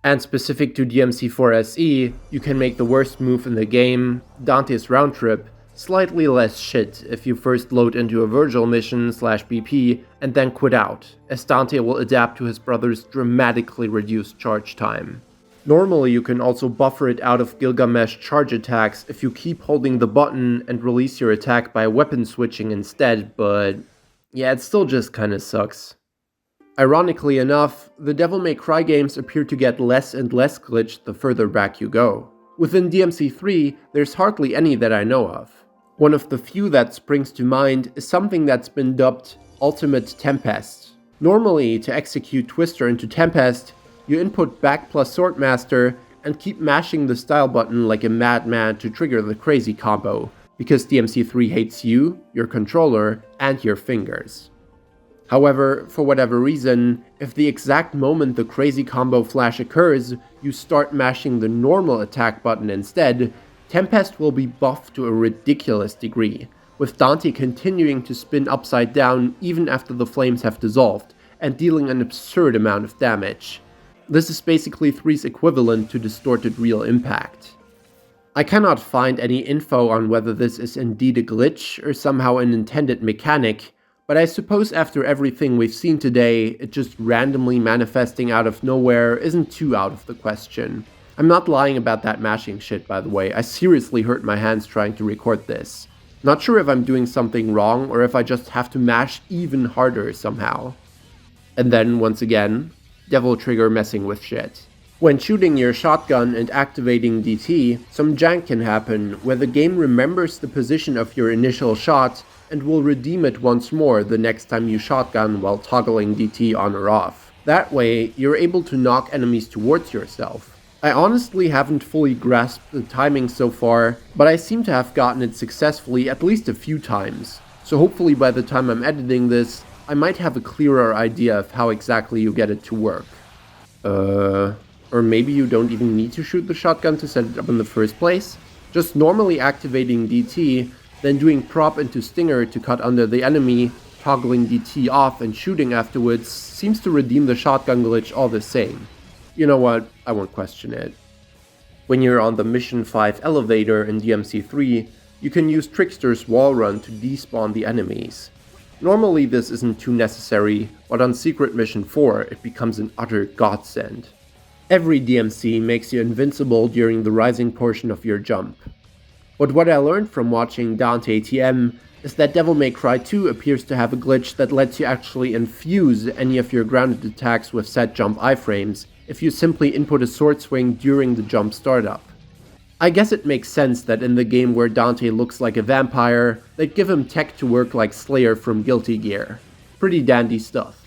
And specific to DMC4 SE, you can make the worst move in the game, Dante's Round Trip, slightly less shit if you first load into a Vergil mission /BP and then quit out, as Dante will adapt to his brother's dramatically reduced charge time. Normally you can also buffer it out of Gilgamesh charge attacks if you keep holding the button and release your attack by weapon switching instead, but yeah, it still just kinda sucks. Ironically enough, the Devil May Cry games appear to get less and less glitched the further back you go. Within DMC3, there's hardly any that I know of. One of the few that springs to mind is something that's been dubbed Ultimate Tempest. Normally, to execute Twister into Tempest, you input back plus Swordmaster and keep mashing the style button like a madman to trigger the crazy combo, because DMC3 hates you, your controller, and your fingers. However, for whatever reason, if the exact moment the crazy combo flash occurs, you start mashing the normal attack button instead, Tempest will be buffed to a ridiculous degree, with Dante continuing to spin upside down even after the flames have dissolved, and dealing an absurd amount of damage. This is basically 3's equivalent to Distorted Real Impact. I cannot find any info on whether this is indeed a glitch or somehow an intended mechanic, but I suppose after everything we've seen today, it just randomly manifesting out of nowhere isn't too out of the question. I'm not lying about that mashing shit, by the way. I seriously hurt my hands trying to record this. Not sure if I'm doing something wrong or if I just have to mash even harder somehow. And then, once again, Devil Trigger messing with shit. When shooting your shotgun and activating DT, some jank can happen where the game remembers the position of your initial shot and will redeem it once more the next time you shotgun while toggling DT on or off. That way, you're able to knock enemies towards yourself. I honestly haven't fully grasped the timing so far, but I seem to have gotten it successfully at least a few times. So hopefully by the time I'm editing this, I might have a clearer idea of how exactly you get it to work. Or maybe you don't even need to shoot the shotgun to set it up in the first place? Just normally activating DT, then doing prop into stinger to cut under the enemy, toggling DT off and shooting afterwards seems to redeem the shotgun glitch all the same. You know what, I won't question it. When you're on the Mission 5 elevator in DMC3, you can use Trickster's wall run to despawn the enemies. Normally this isn't too necessary, but on Secret Mission 4 it becomes an utter godsend. Every DMC makes you invincible during the rising portion of your jump. But what I learned from watching Dante TM is that Devil May Cry 2 appears to have a glitch that lets you actually infuse any of your grounded attacks with set jump iframes if you simply input a sword swing during the jump startup. I guess it makes sense that in the game where Dante looks like a vampire, they'd give him tech to work like Slayer from Guilty Gear. Pretty dandy stuff.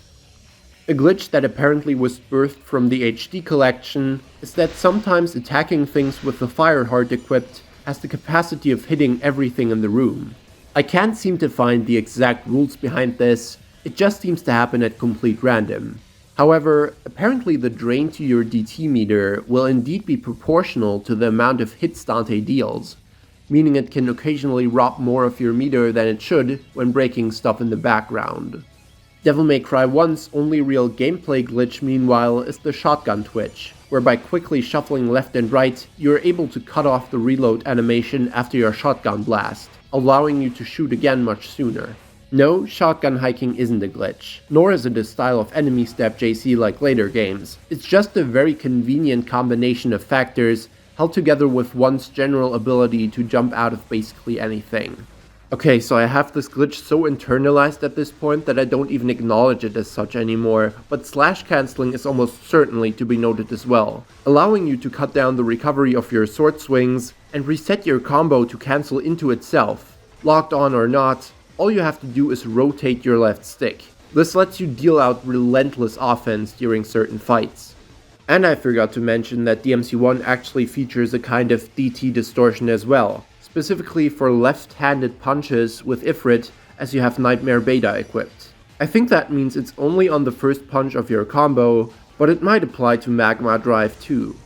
A glitch that apparently was birthed from the HD collection is that sometimes attacking things with the fire heart equipped has the capacity of hitting everything in the room. I can't seem to find the exact rules behind this, it just seems to happen at complete random. However, apparently the drain to your DT meter will indeed be proportional to the amount of hits Dante deals, meaning it can occasionally rob more of your meter than it should when breaking stuff in the background. Devil May Cry 1's only real gameplay glitch meanwhile is the shotgun twitch, where by quickly shuffling left and right, you're able to cut off the reload animation after your shotgun blast, allowing you to shoot again much sooner. No, shotgun hiking isn't a glitch, nor is it a style of enemy step JC like later games. It's just a very convenient combination of factors held together with one's general ability to jump out of basically anything. Okay, so I have this glitch so internalized at this point that I don't even acknowledge it as such anymore, but slash cancelling is almost certainly to be noted as well, allowing you to cut down the recovery of your sword swings and reset your combo to cancel into itself. Locked on or not, all you have to do is rotate your left stick. This lets you deal out relentless offense during certain fights. And I forgot to mention that DMC1 actually features a kind of DT distortion as well, specifically for left-handed punches with Ifrit as you have Nightmare Beta equipped. I think that means it's only on the first punch of your combo, but it might apply to Magma Drive too.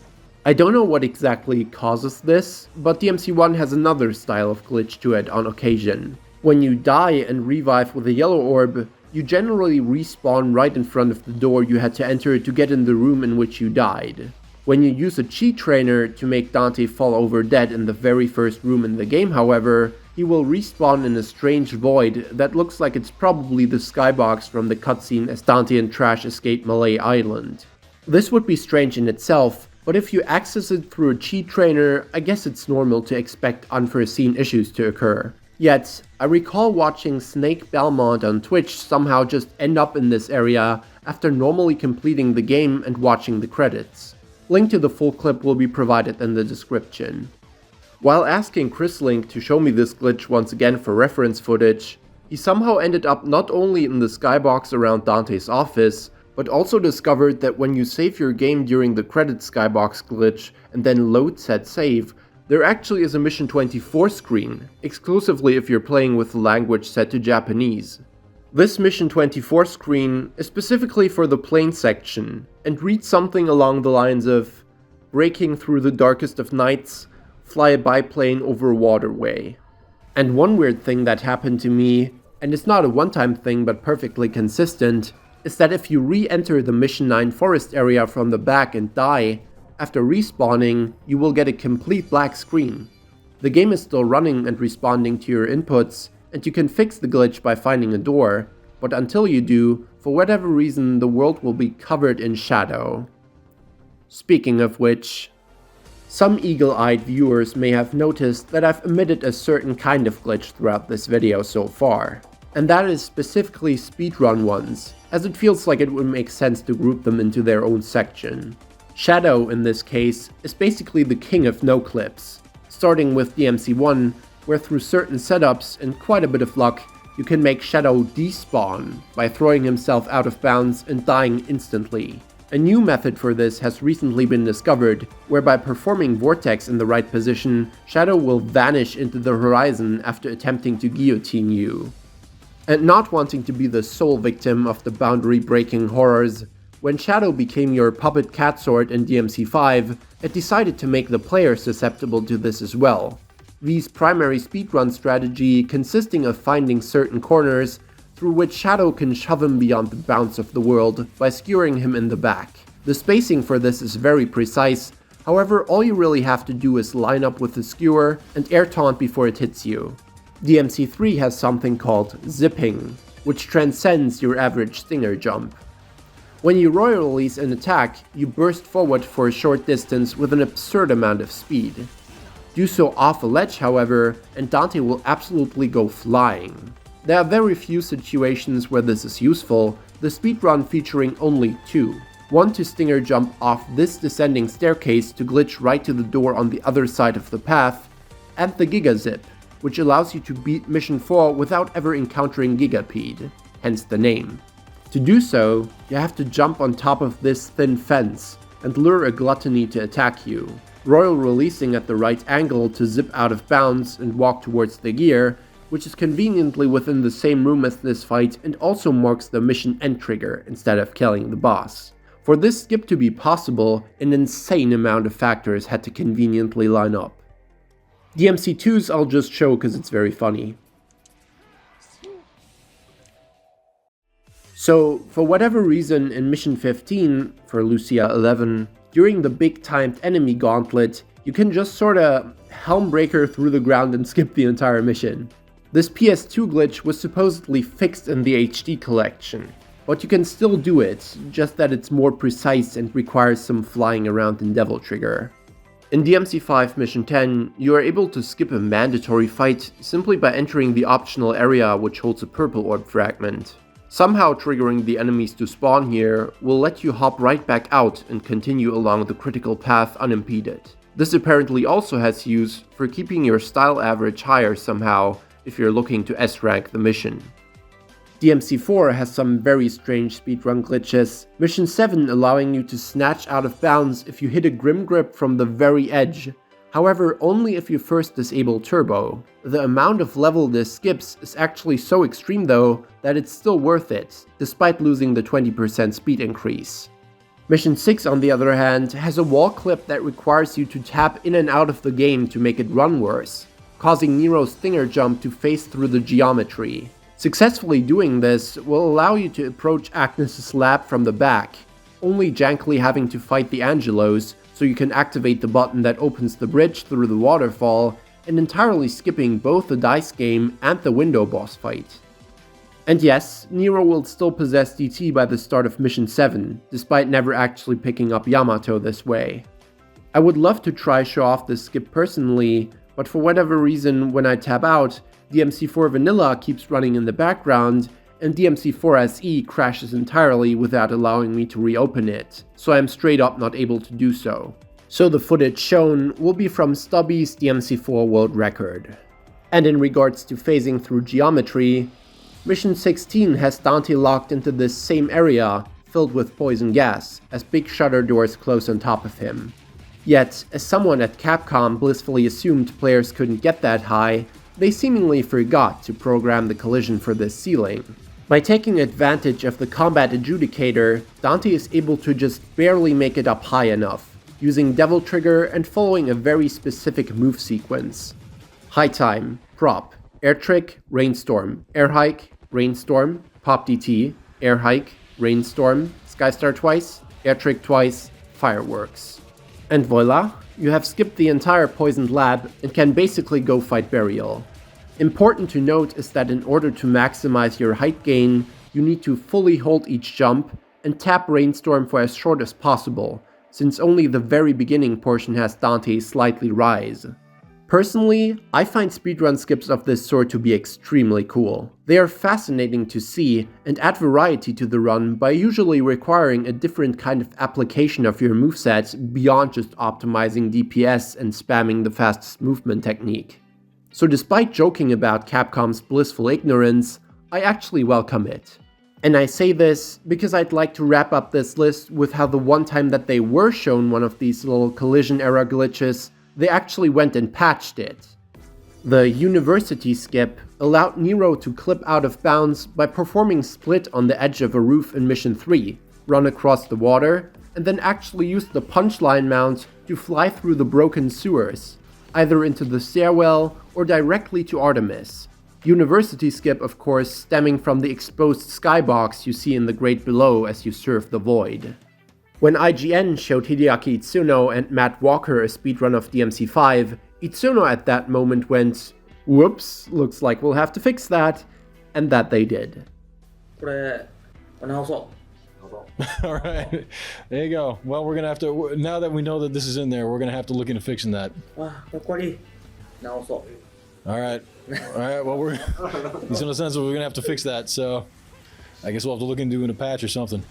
I don't know what exactly causes this, but DMC1 has another style of glitch to it on occasion. When you die and revive with a yellow orb, you generally respawn right in front of the door you had to enter to get in the room in which you died. When you use a cheat trainer to make Dante fall over dead in the very first room in the game, however, he will respawn in a strange void that looks like it's probably the skybox from the cutscene as Dante and Trash escape Malay Island. This would be strange in itself, but if you access it through a cheat trainer, I guess it's normal to expect unforeseen issues to occur. Yet, I recall watching Snake Belmont on Twitch somehow just end up in this area after normally completing the game and watching the credits. Link to the full clip will be provided in the description. While asking ChrisLink to show me this glitch once again for reference footage, he somehow ended up not only in the skybox around Dante's office, but also discovered that when you save your game during the credits skybox glitch and then load set save, there actually is a Mission 24 screen, exclusively if you're playing with the language set to Japanese. This Mission 24 screen is specifically for the plane section, and reads something along the lines of breaking through the darkest of nights, fly a biplane over a waterway. And one weird thing that happened to me, and it's not a one-time thing but perfectly consistent, is that if you re-enter the Mission 9 forest area from the back and die, after respawning, you will get a complete black screen. The game is still running and responding to your inputs, and you can fix the glitch by finding a door, but until you do, for whatever reason, the world will be covered in shadow. Speaking of which, Some eagle-eyed viewers may have noticed that I've omitted a certain kind of glitch throughout this video so far, and that is specifically speedrun ones, as it feels like it would make sense to group them into their own section. Shadow, in this case, is basically the king of no-clips, starting with DMC1, where through certain setups and quite a bit of luck, you can make Shadow despawn by throwing himself out of bounds and dying instantly. A new method for this has recently been discovered, whereby performing Vortex in the right position, Shadow will vanish into the horizon after attempting to guillotine you. And not wanting to be the sole victim of the boundary-breaking horrors, when Shadow became your puppet catsword in DMC5, it decided to make the player susceptible to this as well. V's primary speedrun strategy consisting of finding certain corners through which Shadow can shove him beyond the bounds of the world by skewering him in the back. The spacing for this is very precise, however all you really have to do is line up with the skewer and air taunt before it hits you. DMC3 has something called zipping, which transcends your average stinger jump. When you royal release an attack, you burst forward for a short distance with an absurd amount of speed. Do so off a ledge, however, and Dante will absolutely go flying. There are very few situations where this is useful, the speedrun featuring only two. One to stinger jump off this descending staircase to glitch right to the door on the other side of the path, and the Giga Zip, which allows you to beat Mission 4 without ever encountering Gigapede, hence the name. To do so, you have to jump on top of this thin fence and lure a gluttony to attack you, royal releasing at the right angle to zip out of bounds and walk towards the gear, which is conveniently within the same room as this fight and also marks the mission end trigger instead of killing the boss. For this skip to be possible, an insane amount of factors had to conveniently line up. DMC2's I'll just show because it's very funny. So, for whatever reason in Mission 15, for Lucia 11, during the big timed enemy gauntlet, you can just sorta helmbreaker through the ground and skip the entire mission. This PS2 glitch was supposedly fixed in the HD collection, but you can still do it, just that it's more precise and requires some flying around in Devil Trigger. In DMC5 Mission 10, you are able to skip a mandatory fight simply by entering the optional area which holds a purple orb fragment. Somehow triggering the enemies to spawn here will let you hop right back out and continue along the critical path unimpeded. This apparently also has use for keeping your style average higher somehow if you're looking to S-rank the mission. DMC4 has some very strange speedrun glitches, Mission 7 allowing you to snatch out of bounds if you hit a Grim Grip from the very edge, however only if you first disable Turbo. The amount of level this skips is actually so extreme though that it's still worth it, despite losing the 20% speed increase. Mission 6 on the other hand has a Wallclip that requires you to tap in and out of the game to make it run worse, causing Nero's stinger jump to phase through the geometry. Successfully doing this will allow you to approach Agnes' lab from the back, only jankily having to fight the Angelos so you can activate the button that opens the bridge through the waterfall, and entirely skipping both the dice game and the window boss fight. And yes, Nero will still possess DT by the start of Mission 7, despite never actually picking up Yamato this way. I would love to try show off this skip personally, but for whatever reason when I tab out, DMC4 Vanilla keeps running in the background, and DMC4 SE crashes entirely without allowing me to reopen it, so I'm straight up not able to do so. So the footage shown will be from Stubby's DMC4 world record. And in regards to phasing through geometry, Mission 16 has Dante locked into this same area, filled with poison gas, as big shutter doors close on top of him. Yet, as someone at Capcom blissfully assumed players couldn't get that high, they seemingly forgot to program the collision for this ceiling. By taking advantage of the combat adjudicator, Dante is able to just barely make it up high enough, using Devil Trigger and following a very specific move sequence. High time, prop, air trick, rainstorm, air hike, rainstorm, pop DT, air hike, rainstorm, skystar twice, air trick twice, fireworks. And voila, you have skipped the entire poisoned lab and can basically go fight Burial. Important to note is that in order to maximize your height gain, you need to fully hold each jump and tap Rainstorm for as short as possible, since only the very beginning portion has Dante slightly rise. Personally, I find speedrun skips of this sort to be extremely cool. They are fascinating to see and add variety to the run by usually requiring a different kind of application of your moveset beyond just optimizing DPS and spamming the fastest movement technique. So despite joking about Capcom's blissful ignorance, I actually welcome it. And I say this because I'd like to wrap up this list with how the one time that they were shown one of these little collision era glitches, they actually went and patched it. The University skip allowed Nero to clip out of bounds by performing split on the edge of a roof in Mission 3, run across the water, and then actually use the punchline mount to fly through the broken sewers, either into the stairwell or directly to Artemis. University skip, of course, stemming from the exposed skybox you see in the grate below as you surf the void. When IGN showed Hideaki Itsuno and Matt Walker a speedrun of DMC5, Itsuno at that moment went, "Whoops, looks like we'll have to fix that," and that they did. Alright, there you go. Well, we're gonna have to, now that we know that this is in there, we're gonna have to look into fixing that. Alright, well, we're, in a sense, we're gonna have to fix that, so I guess we'll have to look into doing a patch or something.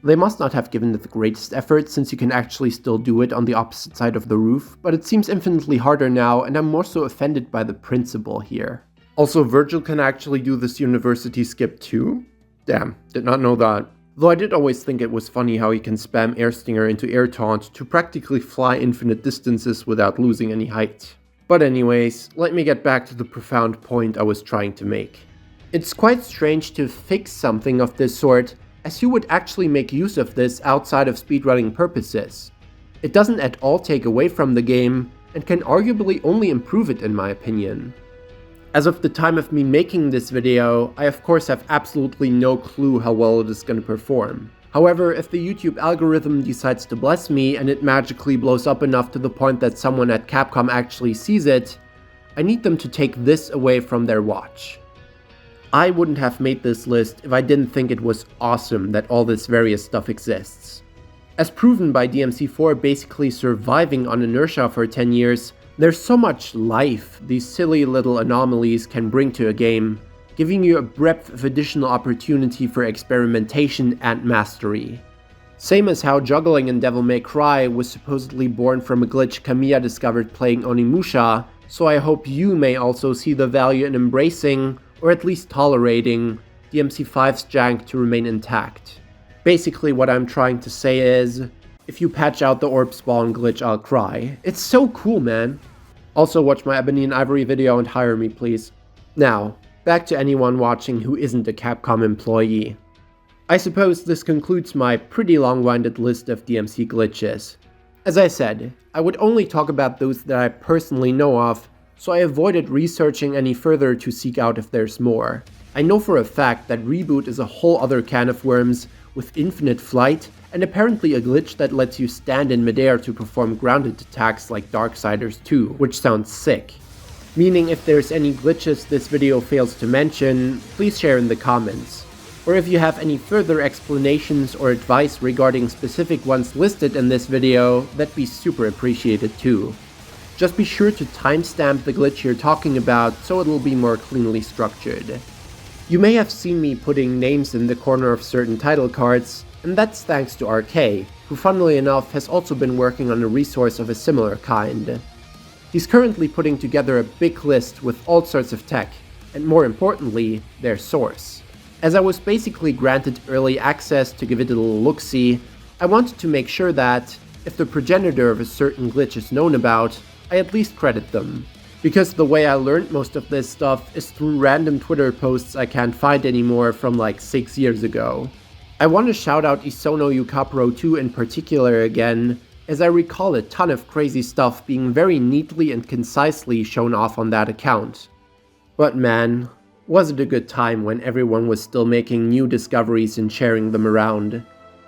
They must not have given it the greatest effort, since you can actually still do it on the opposite side of the roof, but it seems infinitely harder now, and I'm more so offended by the principle here. Also, Vergil can actually do this University skip too? Damn, did not know that. Though I did always think it was funny how he can spam Air Stinger into Air Taunt to practically fly infinite distances without losing any height. But anyways, let me get back to the profound point I was trying to make. It's quite strange to fix something of this sort, as you would actually make use of this outside of speedrunning purposes. It doesn't at all take away from the game, and can arguably only improve it in my opinion. As of the time of me making this video, I of course have absolutely no clue how well it is going to perform. However, if the YouTube algorithm decides to bless me and it magically blows up enough to the point that someone at Capcom actually sees it, I need them to take this away from their watch. I wouldn't have made this list if I didn't think it was awesome that all this various stuff exists. As proven by DMC4 basically surviving on inertia for 10 years, there's so much life these silly little anomalies can bring to a game, giving you a breadth of additional opportunity for experimentation and mastery. Same as how juggling in Devil May Cry was supposedly born from a glitch Kamiya discovered playing Onimusha, so I hope you may also see the value in embracing, or at least tolerating, DMC5's jank to remain intact. Basically what I'm trying to say is, if you patch out the Orb Spawn glitch, I'll cry. It's so cool, man. Also watch my Ebony and Ivory video and hire me, please. Now, back to anyone watching who isn't a Capcom employee. I suppose this concludes my pretty long-winded list of DMC glitches. As I said, I would only talk about those that I personally know of, so I avoided researching any further to seek out if there's more. I know for a fact that Reboot is a whole other can of worms, with infinite flight, and apparently a glitch that lets you stand in midair to perform grounded attacks like Darksiders 2, which sounds sick. Meaning if there's any glitches this video fails to mention, please share in the comments. Or if you have any further explanations or advice regarding specific ones listed in this video, that'd be super appreciated too. Just be sure to timestamp the glitch you're talking about so it'll be more cleanly structured. You may have seen me putting names in the corner of certain title cards, and that's thanks to RK, who funnily enough has also been working on a resource of a similar kind. He's currently putting together a big list with all sorts of tech, and more importantly, their source. As I was basically granted early access to give it a little look-see, I wanted to make sure that, if the progenitor of a certain glitch is known about, I at least credit them. Because the way I learned most of this stuff is through random Twitter posts I can't find anymore from like 6 years ago. I want to shout out Isono Yukapro 2 in particular again, as I recall a ton of crazy stuff being very neatly and concisely shown off on that account. But man, was it a good time when everyone was still making new discoveries and sharing them around.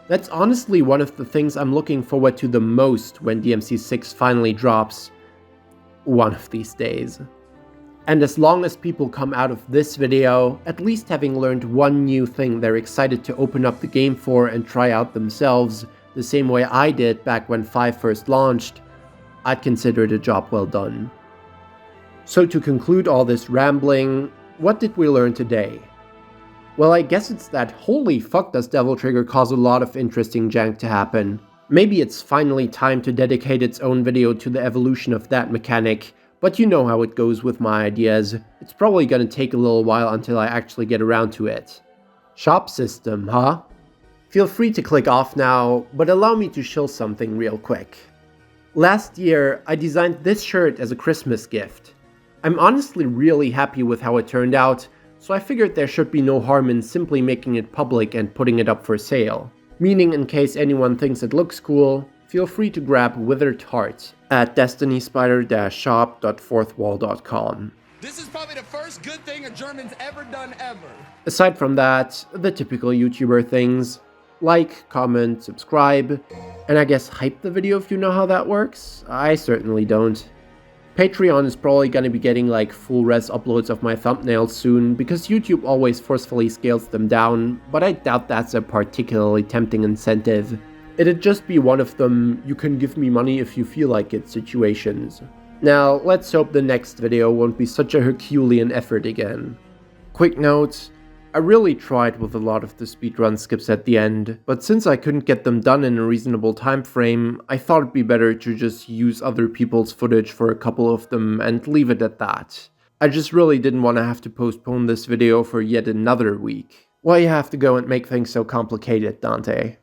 That's honestly one of the things I'm looking forward to the most when DMC6 finally drops. One of these days. And as long as people come out of this video, at least having learned one new thing they're excited to open up the game for and try out themselves, the same way I did back when 5 first launched, I'd consider it a job well done. So to conclude all this rambling, what did we learn today? Well, I guess it's that holy fuck does Devil Trigger cause a lot of interesting jank to happen. Maybe it's finally time to dedicate its own video to the evolution of that mechanic, but you know how it goes with my ideas. It's probably gonna take a little while until I actually get around to it. Shop system, huh? Feel free to click off now, but allow me to show something real quick. Last year, I designed this shirt as a Christmas gift. I'm honestly really happy with how it turned out, so I figured there should be no harm in simply making it public and putting it up for sale. Meaning, in case anyone thinks it looks cool, feel free to grab Withered Heart at destinyspider-shop.fourthwall.com. This is probably the first good thing a German's ever done ever. Aside from that, the typical YouTuber things. Like, comment, subscribe, and I guess hype the video if you know how that works. I certainly don't. Patreon is probably gonna be getting like full res uploads of my thumbnails soon, because YouTube always forcefully scales them down, but I doubt that's a particularly tempting incentive. It'd just be one of them you can give me money if you feel like it situations. Now, let's hope the next video won't be such a Herculean effort again. Quick note, I really tried with a lot of the speedrun skips at the end, but since I couldn't get them done in a reasonable time frame, I thought it'd be better to just use other people's footage for a couple of them and leave it at that. I just really didn't want to have to postpone this video for yet another week. Why you have to go and make things so complicated, Dante?